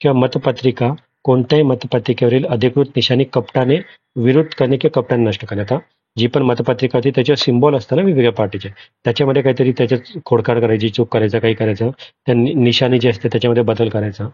किंवा मतपत्रिका, कोणत्याही मतपत्रिकेवरील अधिकृत निशाणी कपटाने विरोध करणे किंवा कपटाने नष्ट करणे. आता जी पण मतपत्रिका होती त्याच्यावर सिम्बॉल असतं ना वेगवेगळ्या पार्टीचे, त्याच्यामध्ये काहीतरी त्याच्यात खोडकाड करायची, चूक करायचं, काही करायचं, त्या निशाणी जी असते त्याच्यामध्ये बदल करायचा.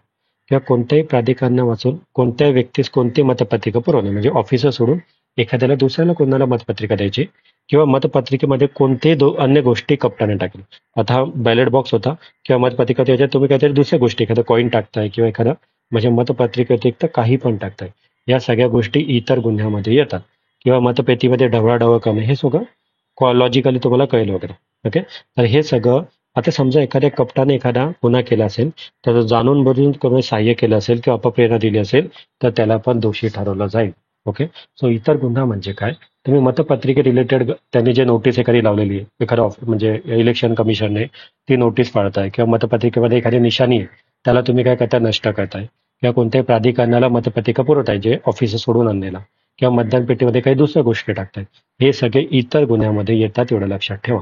किंवा कोणत्याही प्राधिकरणाने वाचून कोणत्याही व्यक्तीस कोणती मतपत्रिका पुरवणे, म्हणजे ऑफिसर सोडून एखाद्याला दुसऱ्याला कोणाला मतपत्रिका द्यायची. किंवा मतपत्रिकेमध्ये कोणतेही अन्य गोष्टी कप्ताने टाकली. आता हा बॅलेट बॉक्स होता किंवा मतपत्रिका, त्याच्यात तुम्ही काहीतरी दुसऱ्या गोष्टी, एखादा कॉईन टाकताय किंवा एखादा म्हणजे मतपत्रिकेत काही पण टाकताय, या सगळ्या गोष्टी इतर गुन्ह्यामध्ये येतात. किंवा मतपेटीमध्ये ढवळाढवळ करणे, हे सगळं लॉजिकली तुम्हाला कळेल वगैरे. ओके, तर हे सगळं, आता समजा एखाद्या कप्ताने एखादा गुन्हा केला असेल, तर जाणून बुजून कोणी सहाय्य केलं असेल किंवा अपप्रेरणा दिली असेल, तर त्याला पण दोषी ठरवलं जाईल. ओके, सो इतर गुन्हा म्हणजे काय, तुम्ही मतपत्रिके रिलेटेड त्यांनी जे नोटीस एखादी लावलेली आहे, एखादा म्हणजे इलेक्शन कमिशनने ती नोटीस पाळताय, किंवा मतपत्रिकेमध्ये एखादी निशाणी आहे, त्याला तुम्ही काय करताय, नष्ट करताय. किंवा कोणत्याही प्राधिकरणाला मतपत्रिका पुरवताय जे ऑफिसर सोडून आणलेला, किंवा मतदान पेटीमध्ये काही दुसऱ्या गोष्टी टाकताय, हे सगळे इतर गुन्ह्यामध्ये येतात, एवढं लक्षात ठेवा.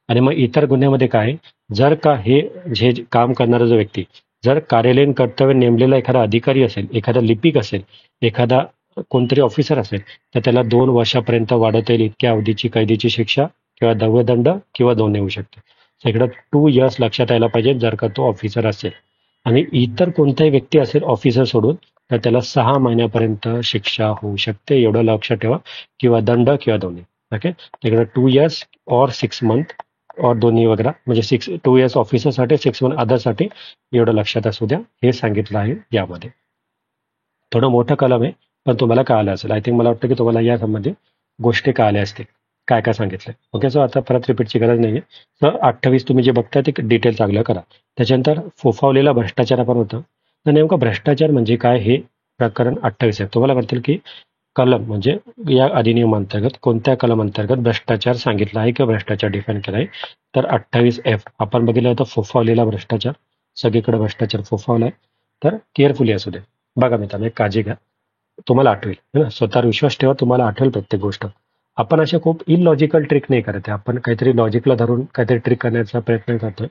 आणि मग इतर गुन्ह्यामध्ये काय, जर का हे जे काम करणारा जो व्यक्ती जर कार्यालयीन कर्तव्य नेमलेला एखादा अधिकारी असेल, एखादा लिपिक असेल, एखादा कोणतरी ऑफिसर असेल, तर त्याला 2 वर्षापर्यंत वाढवता येईल इतक्या अवधीची कैदेची शिक्षा किंवा दंड किंवा दोन्ही होऊ शकते. So इकडं 2 years लक्षात यायला पाहिजे जर का तो ऑफिसर असेल. आणि इतर कोणताही व्यक्ती असेल ऑफिसर सोडून, तर त्याला 6 महिन्यापर्यंत शिक्षा होऊ शकते, एवढं लक्षात ठेवा. किंवा दंड किंवा दोन्ही. ओके, इकडे 2 years और 6 month और दोन्ही वगैरे, म्हणजे 2 years ऑफिसरसाठी, 6 month अदरसाठी, एवढं लक्षात असू द्या. हे सांगितलं आहे यामध्ये. थोडं मोठं कलम आहे, पण तुम्हाला कळालं असेल. आय थिंक, मला वाटतं की तुम्हाला यासंबंधी गोष्टी कळाल्या असतील, काय काय सांगितलंय. ओके, सो आता परत रिपीटची गरज नाहीये. तर 28 तुम्ही जे बघताय ते डिटेल चांगलं करा. त्याच्यानंतर फोफावलेला भ्रष्टाचार पण होतं. तर नेमका भ्रष्टाचार म्हणजे काय, हे प्रकरण 28 आहे. तुम्हाला वाटेल की कलम म्हणजे या अधिनियम अंतर्गत कोणत्या कलम अंतर्गत भ्रष्टाचार सांगितला आहे किंवा भ्रष्टाचार डिफाईन केला आहे. तर 28F आपण बघितलं होतं, फोफावलेला भ्रष्टाचार. सगळीकडे भ्रष्टाचार फोफावलाय, तर केअरफुली असू दे. बघा मित्रांनो, एक काळजी घ्या, तुम्हाला आठवेल, है ना. स्वतःवर विश्वास ठेवा, तुम्हाला आठवेल प्रत्येक गोष्ट. आपण अशा खूप इलॉजिकल ट्रिक नाही करत आहे, आपण काहीतरी लॉजिकला धरून काहीतरी ट्रिक करण्याचा प्रयत्न करतोय,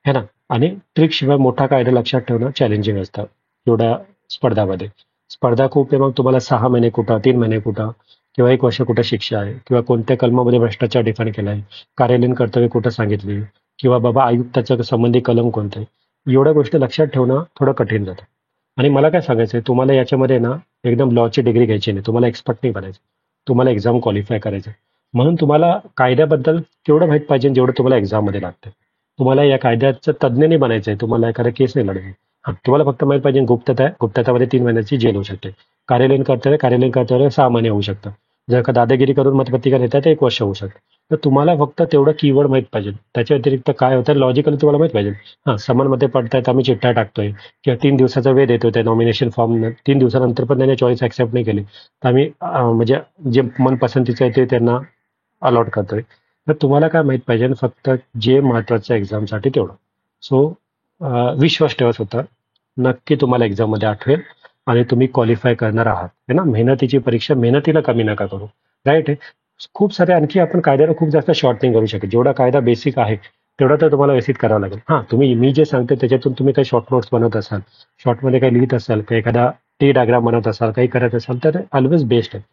है ना. आणि ट्रिक शिवाय मोठा कायदा लक्षात ठेवणं चॅलेंजिंग असतं एवढ्या स्पर्धामध्ये. स्पर्धा खूप आहे, मग तुम्हाला 6 महिने कुठं, 3 महिने कुठं, किंवा 1 वर्ष कुठं शिक्षा आहे, किंवा कोणत्या कलमामध्ये भ्रष्टाचार डिफाईन केला आहे, कार्यालयीन कर्तव्य कुठं सांगितली, किंवा बाबा आयुक्ताचं संबंधी कलम कोणतं आहे, एवढ्या गोष्टी लक्षात ठेवणं थोडं कठीण जातं. आणि मला काय सांगायचंय, तुम्हाला याच्यामध्ये ना एकदम लॉची डिग्री घ्यायची नाही, तुम्हाला एक्सपर्ट नाही बनायचं, तुम्हाला एक्झाम क्वालिफाय करायचं. म्हणून तुम्हाला कायद्याबद्दल तेवढं माहित पाहिजे जेवढं तुम्हाला एक्झाममध्ये लागतं. तुम्हाला या कायद्याचं तज्ज्ञ नाही बनायचंय, तुम्हाला एखादा केस नाही लढवायची. हा, तुम्हाला फक्त माहित पाहिजे गुप्तता आहे, गुप्ततामध्ये 3 महिन्याची जेल होऊ शकते. कार्यालयीन कर्तव्य 6 महिने होऊ शकतं. जर का दादागिरी करून मतपत्रिका देतात तर 1 वर्ष होऊ शकतं. तर तुम्हाला फक्त तेवढं कीवर्ड माहित पाहिजे. त्याच्या व्यतिरिक्त काय होतं लॉजिकली तुम्हाला माहित पाहिजे. हा, समनमध्ये पडतायत, आम्ही चिठ्ठ्या टाकतोय, किंवा 3 दिवसाचा वेळ देतोय त्या नॉमिनेशन फॉर्म, 3 दिवसानंतर पण त्याने चॉईस ऍक्सेप्ट नाही केली, तर आम्ही म्हणजे जे मनपसंतीचं आहे ते त्यांना अलॉट करतोय. तर तुम्हाला काय माहित पाहिजे, फक्त जे महत्वाचं एक्झामसाठी तेवढं. सो विश्वास ठेवा स्वतः, नक्की तुम्हाला एक्झाममध्ये आठवेल आणि तुम्ही क्वालिफाय करणार आहात, है ना. मेहनतीची परीक्षा, मेहनतीला कमी नका करू, राईट आहे. खूप सारे आणखी आपण कायद्याला खूप जास्त शॉर्ट नाही करू शकत, जेवढा कायदा बेसिक आहे तेवढा तर तुम्हाला व्यवस्थित करावं लागेल. हा, तुम्ही मी जे सांगते त्याच्यातून तुम्ही काही शॉर्ट नोट्स बनवत असाल, शॉर्टमध्ये काही लिहित असाल, काही एखादा टी डायग्राम बनवत असाल, काही करत असाल, तर ऑलवेज बेस्ट आहे.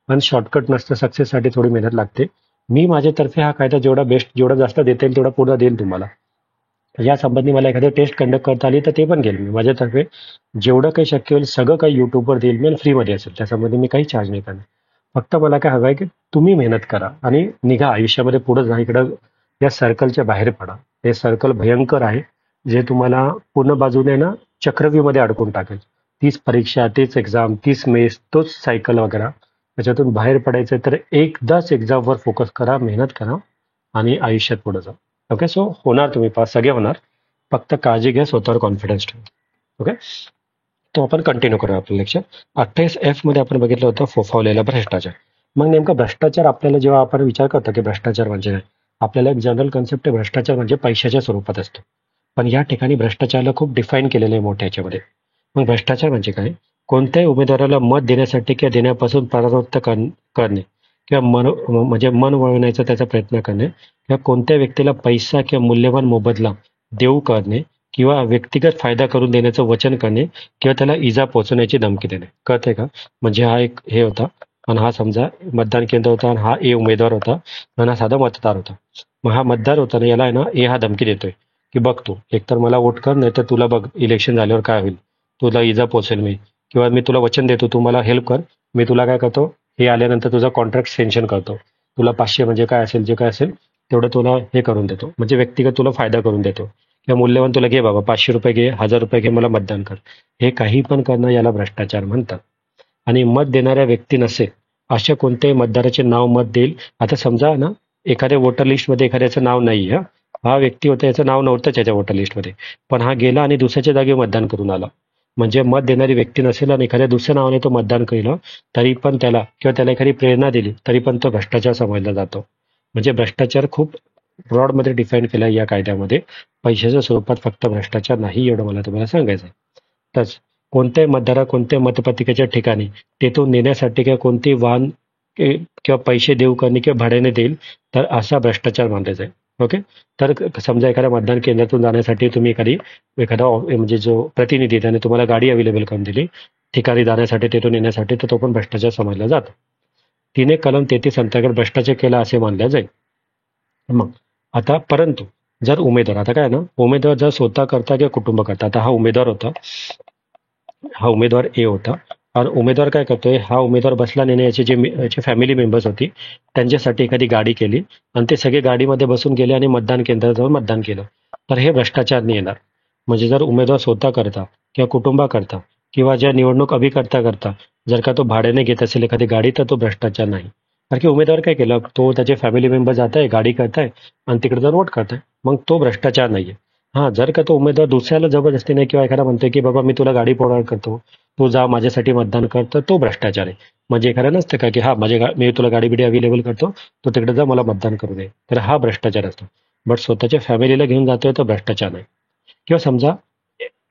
पण शॉर्टकट नसतं, सक्सेससाठी थोडी मेहनत लागते. मी माझ्यातर्फे हा कायदा जेवढा बेस्ट, जेवढा जास्त देता येईल तेवढा पुढे देईल तुम्हाला. या संबंधी मला एखादी टेस्ट कंडक्ट करता आली तर ते पण घेईल मी माझ्यातर्फे. जेवढं काही शक्य होईल सगळं काही युट्यूबवर देईल मी, फ्रीमध्ये असेल, त्यासंबंधी मी काही चार्ज नाही करणार. फक्त मला काय हवं आहे की तुम्ही मेहनत करा आणि निघा आयुष्यामध्ये, पुढे जा, इकडं या सर्कलच्या बाहेर पडा. हे सर्कल भयंकर आहे, जे तुम्हाला पूर्ण बाजूने ना चक्रव्यूहमध्ये अडकून टाकेल. तीच परीक्षा, तेच एक्झाम, तीच मेस, तोच सायकल वगैरे. त्याच्यातून बाहेर पडायचं तर एकदाच एक्झामवर फोकस करा, मेहनत करा आणि आयुष्यात पुढे जा. ओके, सो होणार, तुम्ही पास सगळे होणार. फक्त काळजी घ्या, स्वतःवर कॉन्फिडन्स ठेवा. ओके, तो आपण कंटिन्यू करूया आपलं लेक्चर. 28F मध्ये आपण बघितलं होतं फोफावलेला भ्रष्टाचार. मग नेमका भ्रष्टाचार आपल्याला जेव्हा आपण विचार करतो की भ्रष्टाचार म्हणजे काय, आपल्याला एक जनरल कन्सेप्ट आहे, भ्रष्टाचार म्हणजे पैशाच्या स्वरूपात असतो. पण या ठिकाणी भ्रष्टाचाराला खूप डिफाईन केलेलं आहे मोठ्या याच्यामध्ये. मग भ्रष्टाचार म्हणजे काय, कोणत्याही उमेदवाराला मत देण्यासाठी किंवा देण्यापासून परावृत्त करणे किंवा म्हणजे मन वळवण्याचा त्याचा प्रयत्न करणे किंवा कोणत्या व्यक्तीला पैसा किंवा मूल्यवान मोबदला देऊ करणे किंवा व्यक्तिगत फायदा करून देण्याचं वचन करणे किंवा त्याला इजा पोहोचवण्याची धमकी देणे. कळतंय का? म्हणजे हा एक हे होता आणि हा समजा मतदान केंद्र होता आणि हा ए उमेदवार होता आणि हा साधा मतदार होता. मग हा मतदार होता ना, याला आहे ना ए हा धमकी देतोय की बघ तू एकतर मला वोट कर, नाही तर तुला बघ इलेक्शन झाल्यावर काय होईल, तुला इजा पोहोचेल मी, किंवा मी तुला वचन देतो तू मला हेल्प कर, मी तुला काय करतो, हे आल्यानंतर तुझा कॉन्ट्रॅक्ट सेंशन करतो, तुला 500 म्हणजे काय असेल जे काय असेल तेवढं तुला हे करून देतो, म्हणजे व्यक्तिगत तुला फायदा करून देतो, किंवा मूल्यवान तुला घे बाबा 500 रुपये घे, 1000 रुपये घे, मला मतदान कर. हे काही पण करणं याला भ्रष्टाचार म्हणतात. आणि मत देणाऱ्या व्यक्ती नसेल अशा कोणत्याही मतदाराचे नाव मत देईल. आता समजा ना, एखाद्या वोटर लिस्टमध्ये एखाद्याचं नाव नाही, हा व्यक्ती होता, याचं नाव नव्हतंच याच्या वोटर लिस्टमध्ये, पण हा गेला आणि दुसऱ्याच्या जागी मतदान करून आला. म्हणजे मत देणारी व्यक्ती नसेल आणि एखाद्या दुसऱ्या नावाने तो मतदान केलं तरी पण त्याला किंवा त्याला एखादी प्रेरणा दिली तरी पण तो भ्रष्टाचार समजला जातो. म्हणजे भ्रष्टाचार खूप ब्रॉडमध्ये डिफाईन केला या कायद्यामध्ये. पैशाच्या स्वरूपात फक्त भ्रष्टाचार नाही, एवढं मला तुम्हाला सांगायचं आहे. तर कोणत्याही मतदारा कोणत्याही मतपत्रिकेच्या ठिकाणी तेथून नेण्यासाठी किंवा कोणते वाहन किंवा पैसे देऊ करणे किंवा भाड्याने देईल तर असा भ्रष्टाचार मानला जाईल. ओके, तर समजा एखाद्या मतदान केंद्रातून जाण्यासाठी तुम्ही एखादा म्हणजे जो प्रतिनिधी त्याने तुम्हाला गाडी अवेलेबल करून दिली ठिकाणी जाण्यासाठी, तेथून येण्यासाठी, तर तो पण भ्रष्टाचार समजला जातो. 3 कलम 33 अंतर्गत भ्रष्टाचार केला असे मानले जाईल. मग आता परंतु जर उमेदवार, आता काय ना, उमेदवार जर स्वतः करता किंवा कुटुंब करता, आता हा उमेदवार होता, हा उमेदवार ए होता आणि उमेदवार काय करतोय, हा उमेदवार बसला नाही, याची याची फॅमिली मेंबर्स होती त्यांच्यासाठी एखादी गाडी केली आणि ते सगळे गाडीमध्ये बसून गेले आणि मतदान केंद्रात जाऊन मतदान केलं, तर हे भ्रष्टाचार नाही येणार. म्हणजे जर उमेदवार स्वतः करता किंवा कुटुंबाकरता किंवा ज्या निवडणूक अभिकर्ता करता जर का तो भाड्याने घेत असेल एखादी गाडी, तर तो भ्रष्टाचार नाही. कारण की उमेदवार काय केलं, तो त्याचे फॅमिली मेंबर जात आहे, गाडी करताय आणि तिकडे जाऊन वोट करताय, मग तो भ्रष्टाचार नाहीये. हा, जर का तो उमेदवार दुसऱ्याला जबरदस्तीने किंवा एखादा म्हणतोय की बाबा मी तुला गाडी प्रोव्हाइड करतो, तू जा माझ्यासाठी मतदान कर, तर तो भ्रष्टाचार आहे. म्हणजे एखादा नसतं का की हा मी तुला गाडी बिडी अवेलेबल करतो, तो तिकडे जा मला मतदान करू दे, तर हा भ्रष्टाचार असतो. बट स्वतःच्या फॅमिलीला घेऊन जातोय तो भ्रष्टाचार नाही. किंवा समजा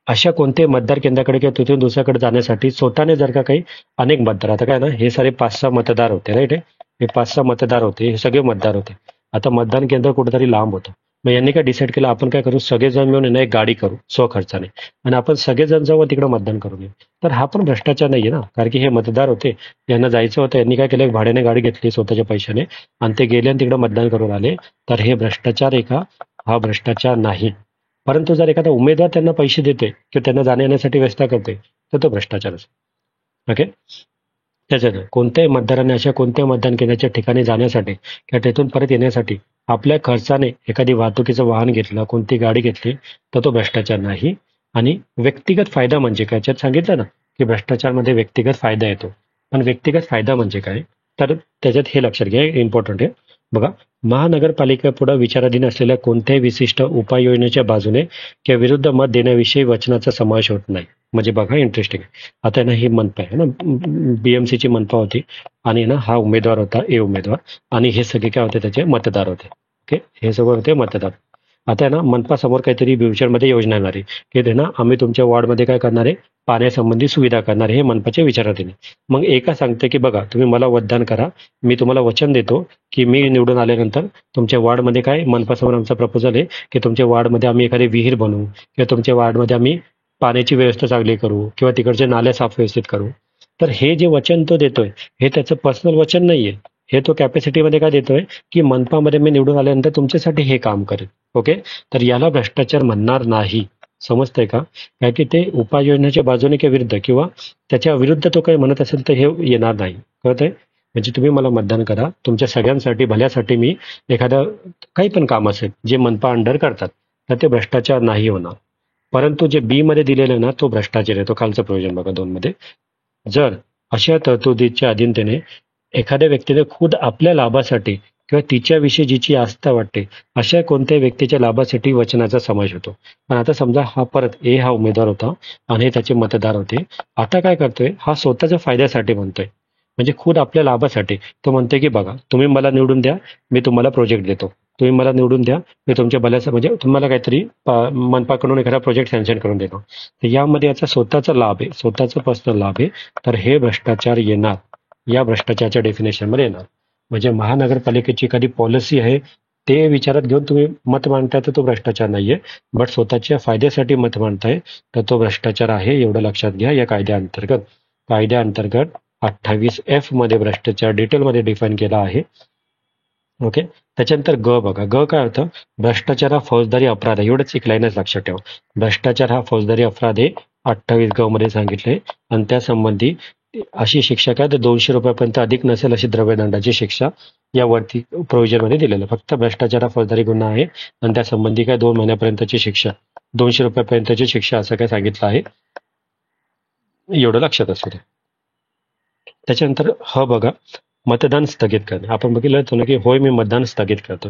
अशा कोणत्याही मतदार केंद्राकडे किंवा तिथून दुसऱ्याकडे जाण्यासाठी स्वतःने जर का काही अनेक मतदार, आता काय ना, हे सारे 5-6 मतदार होते, राईट, हे 5-6 मतदार होते, हे सगळे मतदार होते. आता मतदान केंद्र कुठेतरी लांब होतं, मग यांनी काय डिसाईड केलं, आपण काय करू, सगळेजण मिळून एक गाडी करू स्वखर्चाने आणि आपण सगळेजण जाऊ तिकडे मतदान करून येऊ. तर हा पण भ्रष्टाचार नाहीये ना, कारण की हे मतदार होते, यांना जायचं होतं, यांनी काय केलं, भाड्याने गाडी घेतली स्वतःच्या पैशाने आणि ते गेले आणि तिकडे मतदान करून आले, तर हे भ्रष्टाचार आहे का? हा भ्रष्टाचार नाही. परंतु जर एखादा उमेदवार त्यांना पैसे देते किंवा त्यांना जाण्या येण्यासाठी व्यवस्था करते, तर तो भ्रष्टाचार असतो. ओके, त्याच्यात कोणत्याही मतदाराने अशा कोणत्याही मतदान केंद्राच्या ठिकाणी जाण्यासाठी किंवा तेथून परत येण्यासाठी आपल्या खर्चाने एखादी वाहतुकीचं वाहन घेतलं, कोणती गाडी घेतली, तर तो भ्रष्टाचार नाही. आणि व्यक्तिगत फायदा म्हणजे काय, याच्यात सांगितलं ना की भ्रष्टाचारमध्ये व्यक्तिगत फायदा येतो, पण व्यक्तिगत फायदा म्हणजे काय, तर त्याच्यात हे लक्षात घ्या, इम्पॉर्टंट आहे बघा. महानगरपालिकेपुढे विचाराधीन असलेल्या कोणत्याही विशिष्ट उपाययोजनेच्या बाजूने किंवा विरुद्ध मत देण्याविषयी वचनाचा समावेश होत नाही. म्हणजे बघा, इंटरेस्टिंग आहे. आता ना ही मनपा आहे ना, बीएमसीची मनपा होती आणि ना हा उमेदवार होता ए उमेदवार आणि हे सगळे काय होते, त्याचे मतदार होते. ओके, हे सगळे होते मतदार. आता आहे ना, मनपा समोर काहीतरी फ्युचरमध्ये योजना येणार आहे की ते ना, आम्ही तुमच्या वॉर्डमध्ये काय करणार आहे, पाण्यासंबंधी सुविधा करणार आहे, हे मनपाच्या विचाराधीन आहे. मग एका सांगते की बघा तुम्ही मला मतदान करा, मी तुम्हाला वचन देतो की मी निवडून आल्यानंतर तुमच्या वॉर्डमध्ये काय, मनपासमोर आमचा प्रपोजल आहे की तुमच्या वॉर्डमध्ये आम्ही एखादी विहीर बनवू किंवा तुमच्या वॉर्डमध्ये आम्ही पाण्याची व्यवस्था चांगली करू किंवा तिकडचे नाल्या साफ व्यवस्थित करू. तर हे जे वचन तो देतोय, हे त्याचं पर्सनल वचन नाहीये, हे तो कॅपॅसिटीमध्ये काय देतोय की मनपामध्ये मी निवडून आल्यानंतर तुमच्यासाठी हे काम करेल. ओके, तर याला भ्रष्टाचार म्हणणार नाही. समजतंय का? काय की ते उपाययोजनेच्या बाजूने किंवा विरुद्ध किंवा त्याच्या विरुद्ध तो काही म्हणत असेल तर हे येणार नाही. कळतंय? म्हणजे तुम्ही मला मतदान करा, तुमच्या सगळ्यांसाठी भल्यासाठी मी एखादं काही पण काम असेल जे मनपा अंडर करतात, तर ते भ्रष्टाचार नाही होणार. परंतु जे बी मध्ये दिलेलं आहे ना, तो भ्रष्टाचार आहे. तो खालचं प्रोविजन बघा 2 मध्ये. जर अशा तरतुदीच्या अधीनतेने एखाद्या व्यक्तीने खुद आपल्या लाभासाठी किंवा तिच्याविषयी जिची आस्था वाटते अशा कोणत्याही व्यक्तीच्या लाभासाठी वचनाचा समावेश होतो. पण आता समजा हा परत ए हा उमेदवार होता आणि हे त्याचे मतदार होते. आता काय करतोय हा स्वतःच्या फायद्यासाठी म्हणतोय, म्हणजे खुद आपल्या लाभासाठी तो म्हणतोय की बघा तुम्ही मला निवडून द्या, मी तुम्हाला प्रोजेक्ट देतो. तुम्ही मला निवडून द्या, मी तुमच्या भल्याचं म्हणजे तुम्हाला काहीतरी मनपाकडून एखादा प्रोजेक्ट सँक्शन करून देतो. तर यामध्ये याचा स्वतःचा लाभ आहे, स्वतःचा पर्सनल लाभ आहे. तर हे भ्रष्टाचार येणार, या भ्रष्टाचाराच्या डेफिनेशन मध्ये येणार. म्हणजे महानगरपालिकेची एखादी पॉलिसी आहे ते विचारात घेऊन तुम्ही मत मांडताय तर तो भ्रष्टाचार नाहीये. बट स्वतःच्या फायद्यासाठी मत मांडताय तर तो भ्रष्टाचार आहे, एवढं लक्षात घ्या. या कायद्याअंतर्गत 28F मध्ये भ्रष्टाचार डिटेलमध्ये डिफाईन केला आहे. ओके. त्याच्यानंतर ग बघा, ग काय होतं, भ्रष्टाचार हा फौजदारी अपराध आहे. एवढंच एक लाईनच लक्षात ठेवा, भ्रष्टाचार हा फौजदारी अपराध आहे 28G मध्ये सांगितलंय. आणि त्यासंबंधी अशी शिक्षा काय तर 200 रुपयापर्यंत अधिक नसेल अशी द्रव्यदंडाची शिक्षा यावरती प्रोव्हिजन मध्ये दिलेलं. फक्त भ्रष्टाचार हा फौजदारी गुन्हा आहे आणि त्यासंबंधी काय 2 महिन्यापर्यंतची शिक्षा, 200 रुपयापर्यंतची शिक्षा असं काय सांगितलं आहे, एवढं लक्षात असू दे. त्याच्यानंतर ह बघा, मतदान स्थगित करणे. आपण बघितलं होतं ना की होय मी मतदान स्थगित करतो.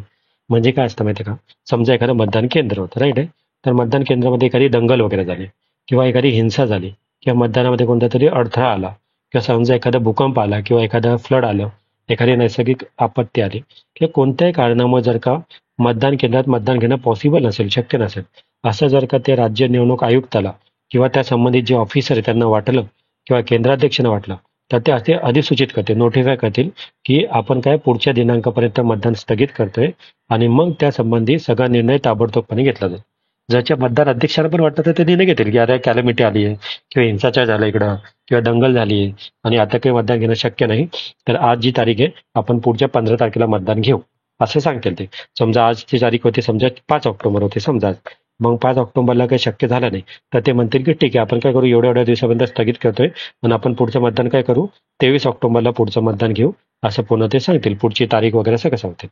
म्हणजे काय असतं माहिती का, समजा एखादं मतदान केंद्र होतं, राईट आहे. तर मतदान केंद्रामध्ये एखादी दंगल वगैरे झाली किंवा एखादी हिंसा झाली किंवा मतदानामध्ये कोणता तरी अडथळा आला किंवा समजा एखादा भूकंप आला किंवा एखादा फ्लड आलं, एखादी नैसर्गिक आपत्ती आली किंवा कोणत्याही कारणामुळे जर का मतदान केंद्रात मतदान घेणं पॉसिबल नसेल, शक्य नसेल, असं जर का ते राज्य निवडणूक आयुक्ताला किंवा त्या संबंधित जे ऑफिसर आहे त्यांना वाटलं किंवा केंद्राध्यक्षांना वाटलं तर ते असे अधिसूचित करते, नोटिफाय करतील की आपण काय पुढच्या दिनांकापर्यंत मतदान स्थगित करतोय आणि मग त्या संबंधी सगळा निर्णय ताबडतोबपणे घेतला जाईल. ज्याच्या मतदार अध्यक्षाला पण वाटतं तर ते निर्णय घेतील की अरे कॅलॅमिटी आली आहे किंवा हिंसाचार झाला इकडं किंवा दंगल झाली आहे आणि आता काही मतदान घेणं शक्य नाही, तर आज जी तारीख आहे आपण पुढच्या 15 तारखेला मतदान घेऊ असं सांगतील ते. समजा आजची तारीख होती, समजा 5 ऑक्टोबर होती समजा, मग 5 ऑक्टोबरला काही शक्य झालं नाही तर ते म्हणतील की ठीक आहे आपण काय करू, एवढ्या एवढ्या दिवसापर्यंत स्थगित करतोय आणि आपण पुढचं मतदान काय करू, 23 ऑक्टोबरला पुढचं मतदान घेऊ असं पुन्हा ते सांगतील, पुढची तारीख वगैरे सगळं सांगतील.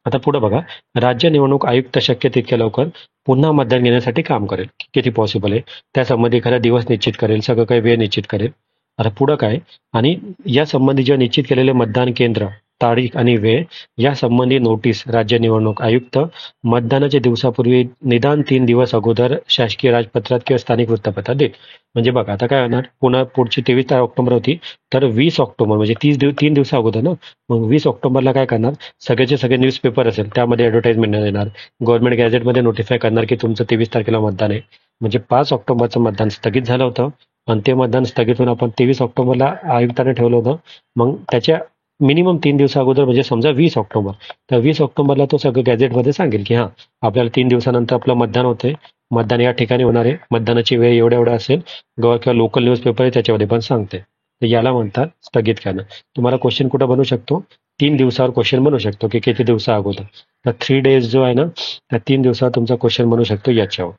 आता पुढे बघा, राज्य निवडणूक आयुक्त शक्य तितक्या लवकर पुन्हा मतदान घेण्यासाठी काम करेल, किती पॉसिबल आहे त्यासंबंधी एखादा दिवस निश्चित करेल, सगळं काही वेळ निश्चित करेल. आता पुढं काय, आणि या संबंधी जे निश्चित केलेले मतदान केंद्र, तारीख आणि वेळ या संबंधी नोटीस राज्य निवडणूक आयुक्त मतदानाच्या दिवसापूर्वी निदान 3 दिवस अगोदर शासकीय राजपत्रात किंवा स्थानिक वृत्तपत्रात देईल. म्हणजे बघा आता काय होणार, पुन्हा पुढची 23 ऑक्टोबर होती तर 20 ऑक्टोबर म्हणजे 3 दिवस अगोदर ना, मग 20 ऑक्टोबरला काय करणार, सगळ्याचे सगळे न्यूजपेपर असेल त्यामध्ये ॲडव्हर्टाइजमेंट देणार, गव्हर्नमेंट गॅझेटमध्ये नोटिफाय करणार की तुमचं 23 तारखेला मतदान आहे. म्हणजे 5 ऑक्टोबरचं मतदान स्थगित झालं होतं आणि ते मतदान स्थगित होऊन आपण 23 ऑक्टोबरला आयुक्ताने ठेवलं होतं. मग त्याच्या मिनिमम 3 दिवस अगोदर म्हणजे समजा 20 ऑक्टोबर, तर 20 ऑक्टोबरला तो सगळं गॅझेटमध्ये सांगेल की हां आपल्याला 3 दिवसानंतर आपलं मतदान होतंय, मतदान या ठिकाणी होणार आहे, मतदानाची वेळ एवढ्या एवढा असेल, किंवा लोकल न्यूजपेपर आहे त्याच्यामध्ये पण सांगते. तर याला म्हणतात स्थगित करणं. तुम्हाला क्वेश्चन कुठं बनू शकतो, 3 दिवसावर क्वेश्चन बनू शकतो की किती दिवसा अगोदर. तर 3 days जो आहे ना, त्या 3 दिवसावर तुमचा क्वेश्चन बनू शकतो याच्यावर.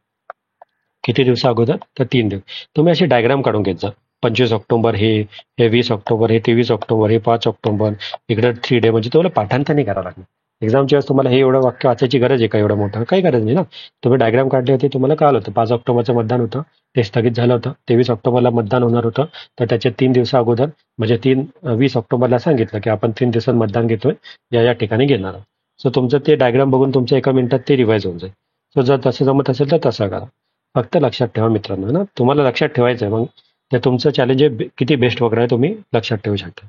किती दिवसा अगोदर, तर 3 दिवस. तुम्ही अशी डायग्राम काढून घेत जा, 25 ऑक्टोबर हे 20 ऑक्टोबर हे 23 ऑक्टोबर हे 5 ऑक्टोबर, इकडे 3 डे, म्हणजे तुम्हाला पाठांतर नाही करावं लागणार. एक्झामच्या वेळेस तुम्हाला हे एवढं वाक्य वाचायची गरज आहे का, एवढं मोठं काही गरज नाही ना. तुम्ही डायग्राम काढले होते, तुम्हाला कळलं होतं 5 ऑक्टोबरचं मतदान होतं, ते स्थगित झालं होतं. 23 ऑक्टोबरला मतदान होणार होतं, तर त्याच्या 3 दिवसा अगोदर म्हणजे 20 ऑक्टोबरला सांगितलं की आपण 3 दिवसात मतदान घेतोय, या ठिकाणी घेणार आहोत. सो तुमचं ते डायग्राम बघून तुमच्या 1 मिनिटात ते रिवाईज होऊन जाईल. सो जर तसं जमत असेल तर तसं करा. फक्त लक्षात ठेवा मित्रांनो ना, तुम्हाला लक्षात ठेवायचं आहे, मग ते तुमचं चॅलेंज किती बेस्ट वगैरे आहे तुम्ही लक्षात ठेवू शकता.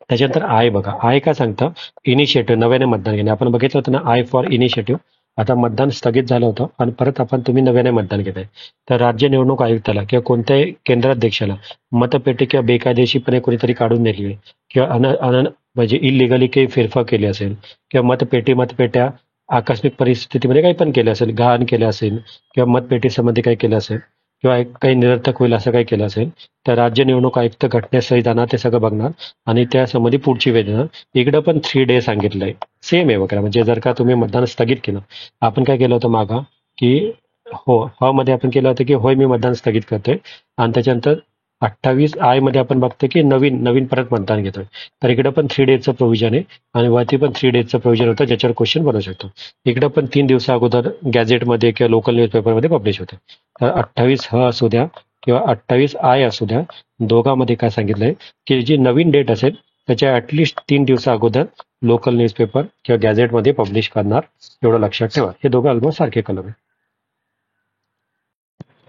त्याच्यानंतर आय बघा, आय काय सांगतं, इनिशिएटिव्ह, नव्याने मतदान घेणे. आपण बघितलं होतं ना, आय फॉर इनिशिएटिव्ह. आता मतदान स्थगित झालं होतं आणि परत तुम्ही नव्याने मतदान घेताय, तर राज्य निवडणूक आयुक्ताला किंवा कोणत्याही केंद्राध्यक्षाला मतपेटी किंवा बेकायदेशीरपणे कोणीतरी काढून नेली आहे किंवा म्हणजे इलिगली काही फेरफार केली असेल किंवा मतपेट्या आकस्मिक परिस्थितीमध्ये काही पण केलं असेल, घाण केलं असेल किंवा मतपेटीसंबंधी काही केलं असेल किंवा काही निरर्थक होईल असं काही केलं असेल, तर राज्य निवडणूक आयुक्त घटनेसहित जाणार, ते सगळं बघणार आणि त्यासंबंधी पुढची वेळ देणार. इकडं पण 3 डे सांगितलंय, सेम आहे वगैरे. म्हणजे जर का तुम्ही मतदान स्थगित केलं, आपण काय केलं होतं मागं की हो मध्ये आपण केलं होतं की होय मी मतदान स्थगित करतोय, आणि त्याच्यानंतर 28I मध्ये आपण बघतो की नवीन परत मतदान घेतोय. तर इकडे पण 3 डेजचं प्रोव्हिजन आहे आणि वरती पण 3 डेजचं प्रोव्हिजन होतं ज्याच्यावर क्वेश्चन बनवू शकतो. इकडे पण 3 दिवसा अगोदर गॅझेटमध्ये किंवा लोकल न्यूजपेपरमध्ये पब्लिश होते. तर 28 असू द्या किंवा 28I असू द्या, दोघांमध्ये काय सांगितलंय की जी नवीन डेट असेल त्याच्या ऍटलिस्ट 3 दिवसा अगोदर लोकल न्यूजपेपर किंवा गॅझेटमध्ये पब्लिश करणार, एवढं लक्षात ठेवा. हे दोघं ऑलमोस्ट सारखे कलम आहे.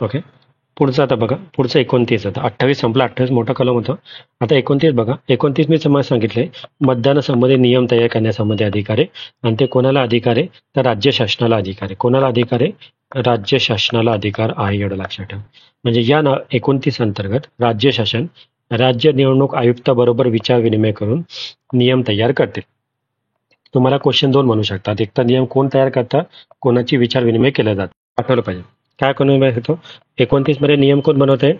ओके, पुढचं आता बघा, पुढचं 29. आता 28 संपला, 28 मोठा कलम होता. आता 29 बघा. 29 मी तुम्हाला सांगितलंय मतदानासंबंधी नियम तयार करण्यासंबंधी अधिकार आहे. आणि ते कोणाला अधिकार आहे? तर राज्य शासनाला अधिकार आहे. कोणाला अधिकार आहे? राज्य शासनाला अधिकार आहे, एवढं लक्षात ठेवा. म्हणजे या 29 अंतर्गत राज्य शासन राज्य निवडणूक आयुक्ताबरोबर विचार विनिमय करून नियम तयार करते. तुम्हाला क्वेश्चन 2 म्हणू शकतात. एक तर नियम कोण तयार करतात, कोणाची विचार विनिमय केला जातो, आठवलं पाहिजे. काय कोण होतो? 29 मध्ये नियम कोण बनवत आहे?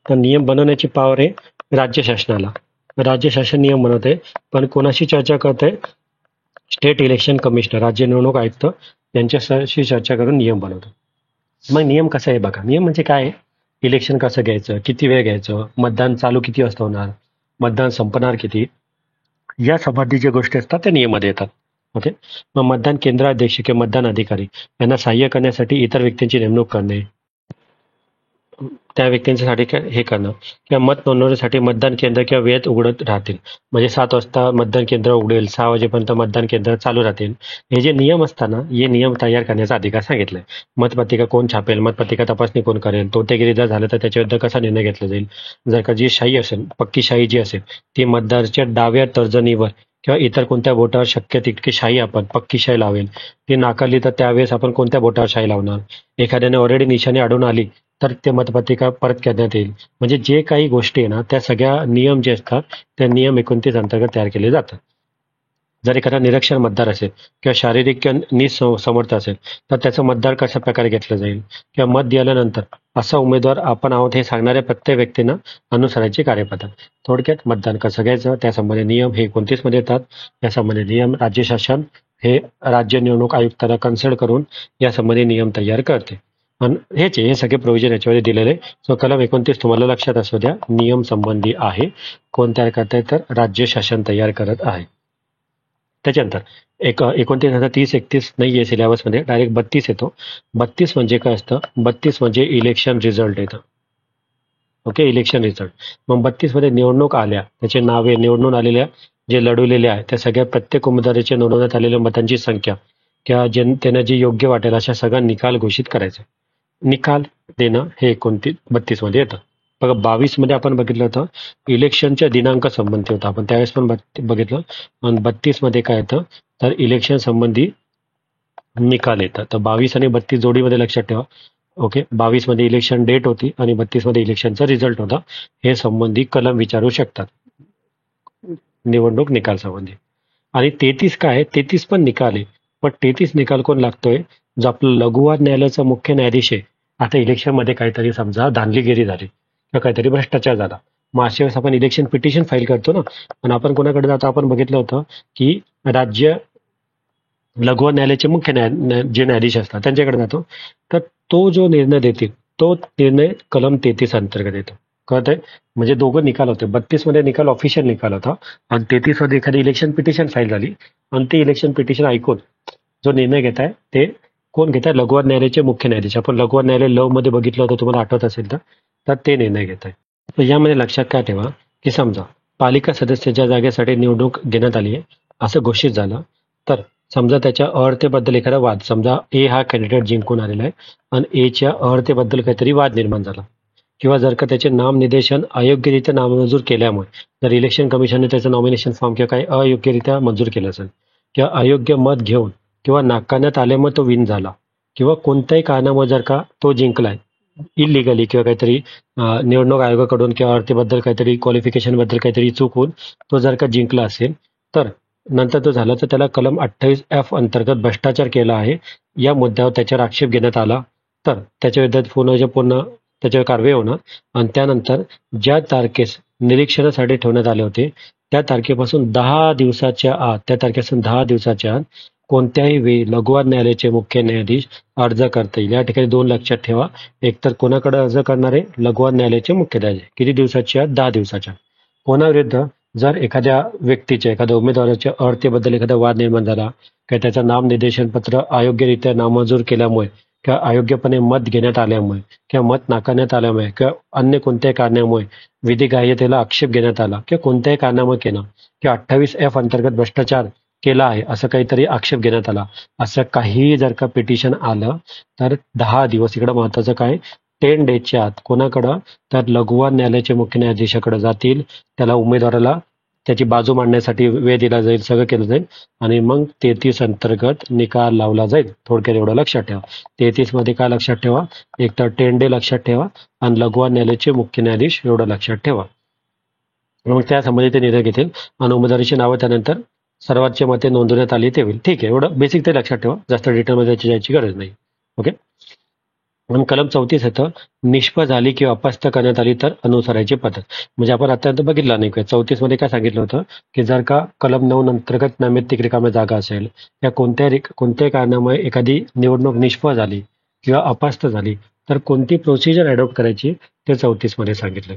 तर नियम बनवण्याची पॉवर आहे राज्य शासनाला. राज्य शासन नियम बनवत आहे, पण कोणाशी चर्चा करत आहे? स्टेट इलेक्शन कमिशनर, राज्य निवडणूक आयुक्त यांच्याशी चर्चा करून नियम बनवतो. मग नियम कसा आहे बघा. नियम म्हणजे काय? इलेक्शन कसं घ्यायचं, किती वेळ घ्यायचं, मतदान चालू किती वाजता होणार, मतदान संपणार किती, या संबंधी ज्या गोष्टी असतात त्या नियमामध्ये येतात. ओके, मग मतदान केंद्राध्यक्ष किंवा मतदान अधिकारी यांना सहाय्य करण्यासाठी इतर व्यक्तींची नेमणूक करणे, त्या व्यक्तींसाठी हे करणं, किंवा मत नोंदवण्यासाठी मतदान केंद्र किंवा वेळेत उघडत राहतील. म्हणजे 7 वाजता मतदान केंद्र उघडेल, 6 वाजेपर्यंत मतदान केंद्र चालू राहतील. हे जे नियम असताना हे नियम तयार करण्याचा अधिकार सांगितलाय. मतपत्रिका कोण छापेल, मतपत्रिका तपासणी कोण करेल, तोटेगिरी जर झालं तर त्याच्याविरुद्ध कसा निर्णय घेतला जाईल. जर का जी शाही असेल, पक्की शाही जी असेल, ती मतदाराच्या डाव्या तर्जनीवर किंवा इतर कोणत्या बोटावर शक्य तितकी शाही आपण पक्की शाही लावेल. ती नाकारली तर त्यावेळेस आपण कोणत्या बोटावर शाही लावणार. एखाद्याने ऑलरेडी निशाणी आढळून आली तर ते मतपत्रिका परत करण्यात येईल. म्हणजे जे काही गोष्टी आहे ना, त्या सगळ्या नियम जे असतात त्या नियम 29 अंतर्गत तयार केले जातात. जर एखादा निरक्षर मतदार असेल किंवा शारीरिक किंवा निसमर्थ असेल तर त्याचं मतदार कशा प्रकारे घेतलं जाईल, किंवा मत दिल्यानंतर असा उमेदवार आपण आहोत हे सांगणाऱ्या प्रत्येक व्यक्तीनं अनुसरायची कार्यपद्धत. थोडक्यात मतदान कसं घ्यायचं त्यासंबंधी नियम हे 29 मध्ये येतात. यासंबंधी नियम राज्य शासन हे राज्य निवडणूक आयुक्ताला कन्सल्ट करून यासंबंधी नियम तयार करते. आणि हे सगळे प्रोव्हिजन याच्यामध्ये दिलेले. सो कलम 29 तुम्हाला लक्षात असू द्या, नियम संबंधी आहे. कोण तयार करताय? तर राज्य शासन तयार करत आहे. त्याच्यानंतर 29 आता 30-31 नाही आहे सिलेबसमध्ये, डायरेक्ट 32 येतो. 32 म्हणजे काय असतं? 32 म्हणजे इलेक्शन रिझल्ट येतं. Okay, election result. मग 32 मध्ये निवडणूक आल्या, त्याचे नावे निवडून आलेल्या जे लढवलेले आहे त्या सगळ्या प्रत्येक उमेदवाराचे नोंदवण्यात आलेल्या मतांची संख्या किंवा त्यांना जे योग्य वाटेल अशा सगळा निकाल घोषित करायचा. निकाल देणं हे 32 मध्ये येतं. बघा 22 मध्ये आपण बघितलं होतं इलेक्शनच्या दिनांक संबंधी होता, आपण त्यावेळेस पण बघितलं. आणि 32 मध्ये काय येतं? तर इलेक्शन संबंधी निकाल येतात. तर 22 आणि 32 जोडीमध्ये लक्षात ठेवा. ओके, 22 मध्ये इलेक्शन डेट होती आणि 32 मध्ये इलेक्शनचा रिझल्ट होता. हे संबंधी कलम विचारू शकतात निवडणूक निकाल संबंधी. आणि 33 काय आहे? 33 पण निकाल आहे, पण 33 निकाल कोण लागतोय? जो आपलं लघुवाद न्यायालयाचा मुख्य न्यायाधीश आहे. आता इलेक्शन मध्ये काहीतरी समजा धांदलीगिरी झाली किंवा काहीतरी भ्रष्टाचार झाला, मग अशा वेळेस आपण इलेक्शन पिटिशन फाईल करतो ना. आणि आपण कोणाकडे जातो? आपण बघितलं होतं की राज्य लघुवाद न्यायालयाचे मुख्य जे न्यायाधीश असतात त्यांच्याकडे जातो. तर तो जो निर्णय देतील तो निर्णय कलम 33 अंतर्गत येतो. कळत आहे? म्हणजे दोघं निकाल होते. 32 मध्ये निकाल ऑफिशियल निकाल होता आणि 33 मध्ये एखादी इलेक्शन पिटिशन फाईल झाली आणि ते इलेक्शन पिटिशन ऐकून जो निर्णय घेत आहे ते कोण घेत आहे? लघुवाद न्यायालयाचे मुख्य न्यायाधीश. आपण लघुवाद न्यायालय लव मध्ये बघितलं होतं, तुम्हाला आठवत असेल तर ते निर्णय घेत आहे. तर यामध्ये लक्षात काय ठेवा की समजा पालिका सदस्याच्या जागेसाठी निवडणूक घेण्यात आली आहे असं घोषित झालं, तर समजा त्याच्या अर्हतेबद्दल एखादा वाद, समजा ए हा कॅन्डिडेट जिंकून आलेला आहे आणि एच्या अर्हतेबद्दल काहीतरी वाद निर्माण झाला, किंवा जर का त्याचे नामनिर्देशन अयोग्यरित्या नामंजूर केल्यामुळे जर इलेक्शन कमिशनने त्याचं नॉमिनेशन फॉर्म किंवा काही अयोग्यरित्या मंजूर केलं असेल, किंवा अयोग्य मत घेऊन किंवा नाकारण्यात आल्यामुळे तो विन झाला, किंवा कोणत्याही कारणामुळे जर का तो जिंकलाय इलिगली किंवा काहीतरी निवडणूक आयोगाकडून किंवा अर्थेबद्दल काहीतरी क्वालिफिकेशन बद्दल काहीतरी चूक तो जर का जिंकला असेल, तर नंतर तो झाला तर त्याला कलम 28F अंतर्गत भ्रष्टाचार केला आहे या मुद्द्यावर त्याच्यावर आक्षेप घेण्यात आला तर त्याच्या विरुद्ध पूर्ण त्याच्यावर कारवाई होणार. आणि त्यानंतर ज्या तारखेस निरीक्षणासाठी ठेवण्यात आले होते त्या तारखेपासून 10 दिवसाच्या आत कोणत्याही वेळी लघुवाद न्यायालयाचे मुख्य न्यायाधीश अर्ज करता येईल. या ठिकाणी 2 लक्षात ठेवा. एकतर कोणाकडे अर्ज करणार आहे? लघुवाद न्यायालयाचे मुख्य न्यायाधीश. किती दिवसाच्या आत? 10 दिवसाच्या. कोणाविरुद्ध? जर एखाद्या व्यक्तीच्या, एखाद्या उमेदवाराच्या अर्हतेबद्दल एखादा वाद निर्माण झाला, किंवा त्याचं नामनिर्देशन पत्र अयोग्यरित्या नामंजूर केल्यामुळे किंवा अयोग्यपणे मत घेण्यात आल्यामुळे किंवा मत नाकारण्यात आल्यामुळे किंवा अन्य कोणत्याही कारणामुळे विधिग्राह्यतेला आक्षेप घेण्यात आला किंवा कोणत्याही कारणामुळे केलं किंवा 28F अंतर्गत भ्रष्टाचार केला आहे असं काहीतरी आक्षेप घेण्यात आला, असं काहीही जर का पिटिशन आलं तर 10 दिवस, इकडं महत्वाचं काय, 10 डेजच्या आत कोणाकडं, तर लघुवाद न्यायालयाचे मुख्य न्यायाधीशाकडे जातील. त्याला उमेदवाराला त्याची बाजू मांडण्यासाठी वेळ दिला जाईल, सगळं केलं जाईल आणि मग 33 अंतर्गत निकाल लावला जाईल. थोडक्यात एवढं लक्षात ठेवा. 33 मध्ये काय लक्षात ठेवा, एक तर 10 डे लक्षात ठेवा आणि लघुवाद न्यायालयाचे मुख्य न्यायाधीश एवढं लक्षात ठेवा. मग त्या संबंधित ते निर्णय घेतील आणि उमेदवाराची नावं त्यानंतर सर्वांच्या मते नोंदवण्यात आली ते होईल. ठीक आहे, एवढं बेसिक ते लक्षात ठेवा, जास्त डिटेलमध्ये जायची गरज नाही. ओके. म्हणून कलम 34 येतं, निष्फळ झाली किंवा अपास्त करण्यात आली तर अनुसरायची पद्धत. म्हणजे आपण आता बघितलं नाही का, 34 मध्ये काय सांगितलं होतं की जर का कलम 9 अंतर्गत नैमित्तिक रिकाम्या जागा असेल या कोणत्याही कारणामुळे एखादी निवडणूक निष्फळ झाली किंवा अपास्त झाली तर कोणती प्रोसिजर अडॉप्ट करायची ते 34 मध्ये सांगितलं.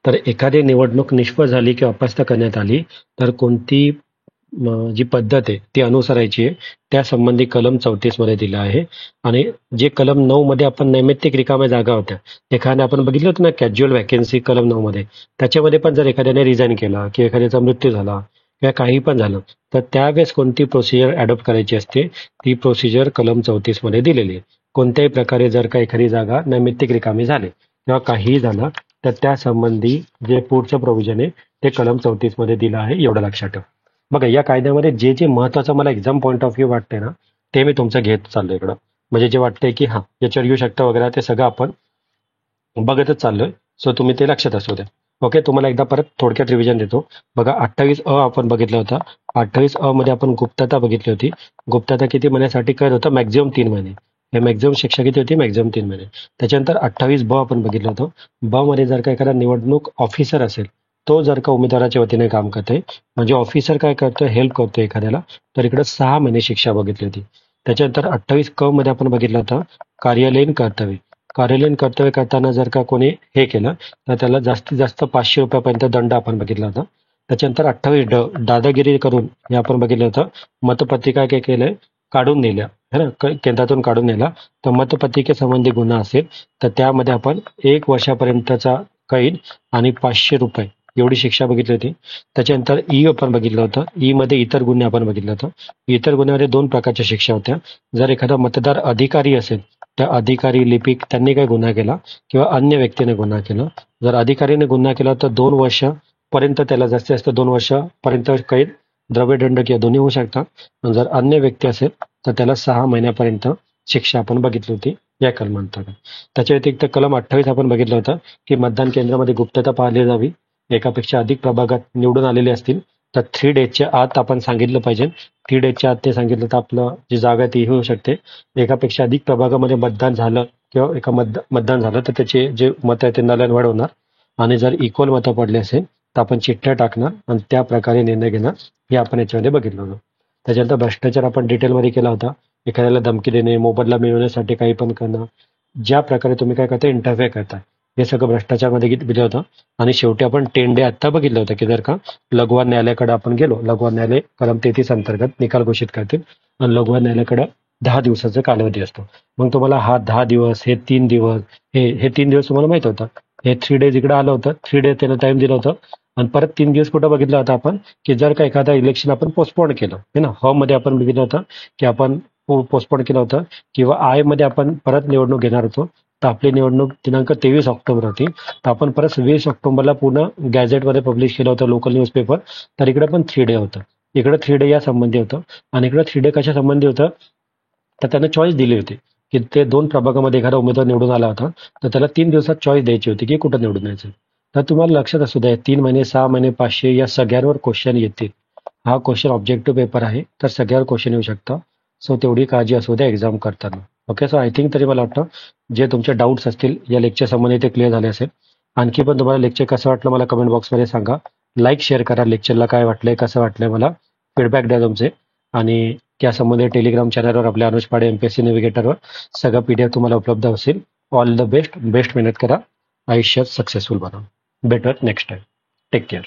तर एखादी निवडणूक निष्फळ झाली किंवा अपास्त करण्यात आली तर कोणती जी पद्धत आहे ती अनुसरायची आहे, त्या संबंधी कलम 34 मध्ये दिलं आहे. आणि जे कलम 9 मध्ये आपण नैमित्तिक रिकाम्या जागा होत्या, एखाद्या आपण बघितलं होतं ना कॅज्युअल वॅकेन्सी कलम 9 मध्ये, त्याच्यामध्ये पण जर एखाद्याने रिझाईन केला किंवा एखाद्याचा मृत्यू झाला किंवा काही पण झालं तर त्यावेळेस कोणती प्रोसिजर अडॉप्ट करायची असते, ती प्रोसिजर कलम 34 मध्ये दिलेली आहे. कोणत्याही प्रकारे जर का एखादी जागा नैमित्तिक रिकामी झाली किंवा काहीही झालं तर त्या संबंधी जे पुढचं प्रोव्हिजन आहे ते कलम 34 मध्ये दिलं आहे, एवढं लक्षात ठेवा. बघा, या कायद्यामध्ये जे जे महत्वाचं मला एक्झाम पॉईंट ऑफ व्ह्यू वाटतंय ना, ते मी तुमचं घेत चाललोय इकडं. म्हणजे जे वाटतंय की हा याच्यावर येऊ शकतं वगैरे, ते सगळं आपण बघतच चाललोय. सो तुम्ही ते लक्षात असू द्या. ओके. तुम्हाला एकदा परत थोडक्यात रिव्हिजन देतो. बघा, 28 आपण बघितलं होतं. 28 मध्ये आपण गुप्तता बघितली होती. गुप्तता किती महिन्यासाठी कर होतं, मॅक्झिमम 3 महिने. हे मॅक्झिमम शिक्षा किती होती, मॅक्झिमम 3 महिने. त्याच्यानंतर 28 आपण बघितलं होतं. मध्ये जर का एखादा निवडणूक ऑफिसर असेल, तो जर का उमेदवाराच्या वतीने काम करतोय, म्हणजे ऑफिसर काय करतोय, हेल्प करतोय एखाद्याला, तर इकडे 6 महिने शिक्षा बघितली होती. त्याच्यानंतर 28 मध्ये आपण बघितलं होतं कार्यालयीन कर्तव्य. कार्यालयीन कर्तव्य करताना जर का कोणी हे केलं तर त्याला जास्तीत जास्त 500 रुपयापर्यंत दंड आपण बघितला होता. त्याच्यानंतर 28 दादागिरी करून हे आपण बघितलं होतं. मतपत्रिका काय केलंय, काढून नेल्या है ना, केंद्रातून काढून नेला तर मतपत्रिकेसंबंधी गुन्हा असेल तर त्यामध्ये आपण 1 वर्षापर्यंतचा कैद आणि 500 रुपये एवढी शिक्षा बघितली होती. त्याच्यानंतर आपण बघितलं होतं. मध्ये इतर गुन्हे आपण बघितलं होतं. इतर गुन्ह्यामध्ये 2 प्रकारच्या शिक्षा होत्या. जर एखादा मतदार अधिकारी असेल, त्या अधिकारी, लिपिक त्यांनी काही गुन्हा केला किंवा अन्य व्यक्तीने गुन्हा केला, जर अधिकारीने गुन्हा केला तर 2 वर्षापर्यंत, त्याला जास्तीत जास्त 2 वर्षापर्यंत कैद, द्रव्यदंड किंवा दोन्ही होऊ शकतात. जर अन्य व्यक्ती असेल तर त्याला 6 महिन्यापर्यंत शिक्षा आपण बघितली होती या कलमांतर्गत. त्याच्या व्यतिरिक्त कलम 28 आपण बघितलं होतं की मतदान केंद्रामध्ये गुप्तता पाळली जावी. एकापेक्षा अधिक प्रभागात निवडून आलेले असतील तर 3 डेजच्या आत आपण सांगितलं पाहिजे. 3 डेजच्या आत ते सांगितलं तर आपलं जी जागा ती होऊ शकते. एकापेक्षा अधिक प्रभागामध्ये मतदान झालं किंवा मतदान झालं तर त्याचे जे मत आहे ते नलन होणार. आणि जर इक्वल मतं पडले असेल तर आपण चिठ्ठ्या टाकणार आणि त्या प्रकारे निर्णय घेणार, हे आपण याच्यामध्ये बघितलं होतं. त्याच्यानंतर भ्रष्टाचार आपण डिटेलमध्ये केला होता. एखाद्याला धमकी देणे, मोबदला मिळवण्यासाठी काही पण करणं, ज्या प्रकारे तुम्ही काय करता, इंटरफेअर करता, हे सगळं भ्रष्टाचारमध्ये दिलं होतं. आणि शेवटी आपण 10 डे आता बघितलं होतं की जर का लघुवाद न्यायालयाकडे आपण गेलो, लघुवाद न्यायालय कलम 33 अंतर्गत निकाल घोषित करतील आणि लघुवाद न्यायालयाकडे 10 दिवसाचा कालावधी असतो. मग तुम्हाला हा 10 दिवस, हे 3 दिवस, हे 3 दिवस तुम्हाला माहित होतं. हे 3 डेज इकडे आलं होतं. 3 डेज त्याला टाइम दिलं होतं. आणि परत 3 दिवस कुठं बघितलं होतं आपण, की जर का एखादा इलेक्शन आपण पोस्टपोन केलं, है ना, मध्ये आपण बघितलं होतं की आपण पोस्टपोन केलं होतं, किंवा मध्ये आपण परत निवडणूक घेणार होतो. तर आपली निवडणूक दिनांक 23 ऑक्टोबर होती. तर आपण परत 20 ऑक्टोबरला पूर्ण गॅझेटमध्ये पब्लिश केलं होतं, लोकल न्यूजपेपर. तर इकडे पण 3 डे होतं. इकडे 3 डे या संबंधी होतं. आणि इकडे 3 डे कशा संबंधी होतं, तर त्याने चॉईस दिली होती की ते 2 प्रभागामध्ये एखादा उमेदवार निवडून आला होता तर त्याला 3 दिवसात चॉईस द्यायची होती की कुठं निवडून यायचं. तर तुम्हाला लक्षात असू द्या, 3 महिने, 6 महिने, 500 या सगळ्यांवर क्वेश्चन येतील. हा क्वेश्चन ऑब्जेक्टिव्ह पेपर आहे, तर सगळ्यावर क्वेश्चन येऊ शकतं. सो तेवढी काळजी असू द्या एक्झाम करताना. ओके. सो आय थिंक तरी मला वाटतं जे तुमचे डाऊट्स असतील या लेक्चर संबंधी ते क्लिअर झाले असेल. आणखी पण तुम्हाला लेक्चर कसं वाटलं मला कमेंट बॉक्समध्ये सांगा. लाईक शेअर करा. लेक्चरला काय वाटलंय, कसं वाटलंय, मला फीडबॅक द्या तुमचे. आणि त्यासंबंधी टेलिग्राम चॅनलवर आपल्या अनुज पाडे एमपीएससी नेव्हिगेटरवर सगळं PDF तुम्हाला उपलब्ध असेल. All the best. बेस्ट मेहनत करा. आयुष्यात सक्सेसफुल बना. Better next time. Take care.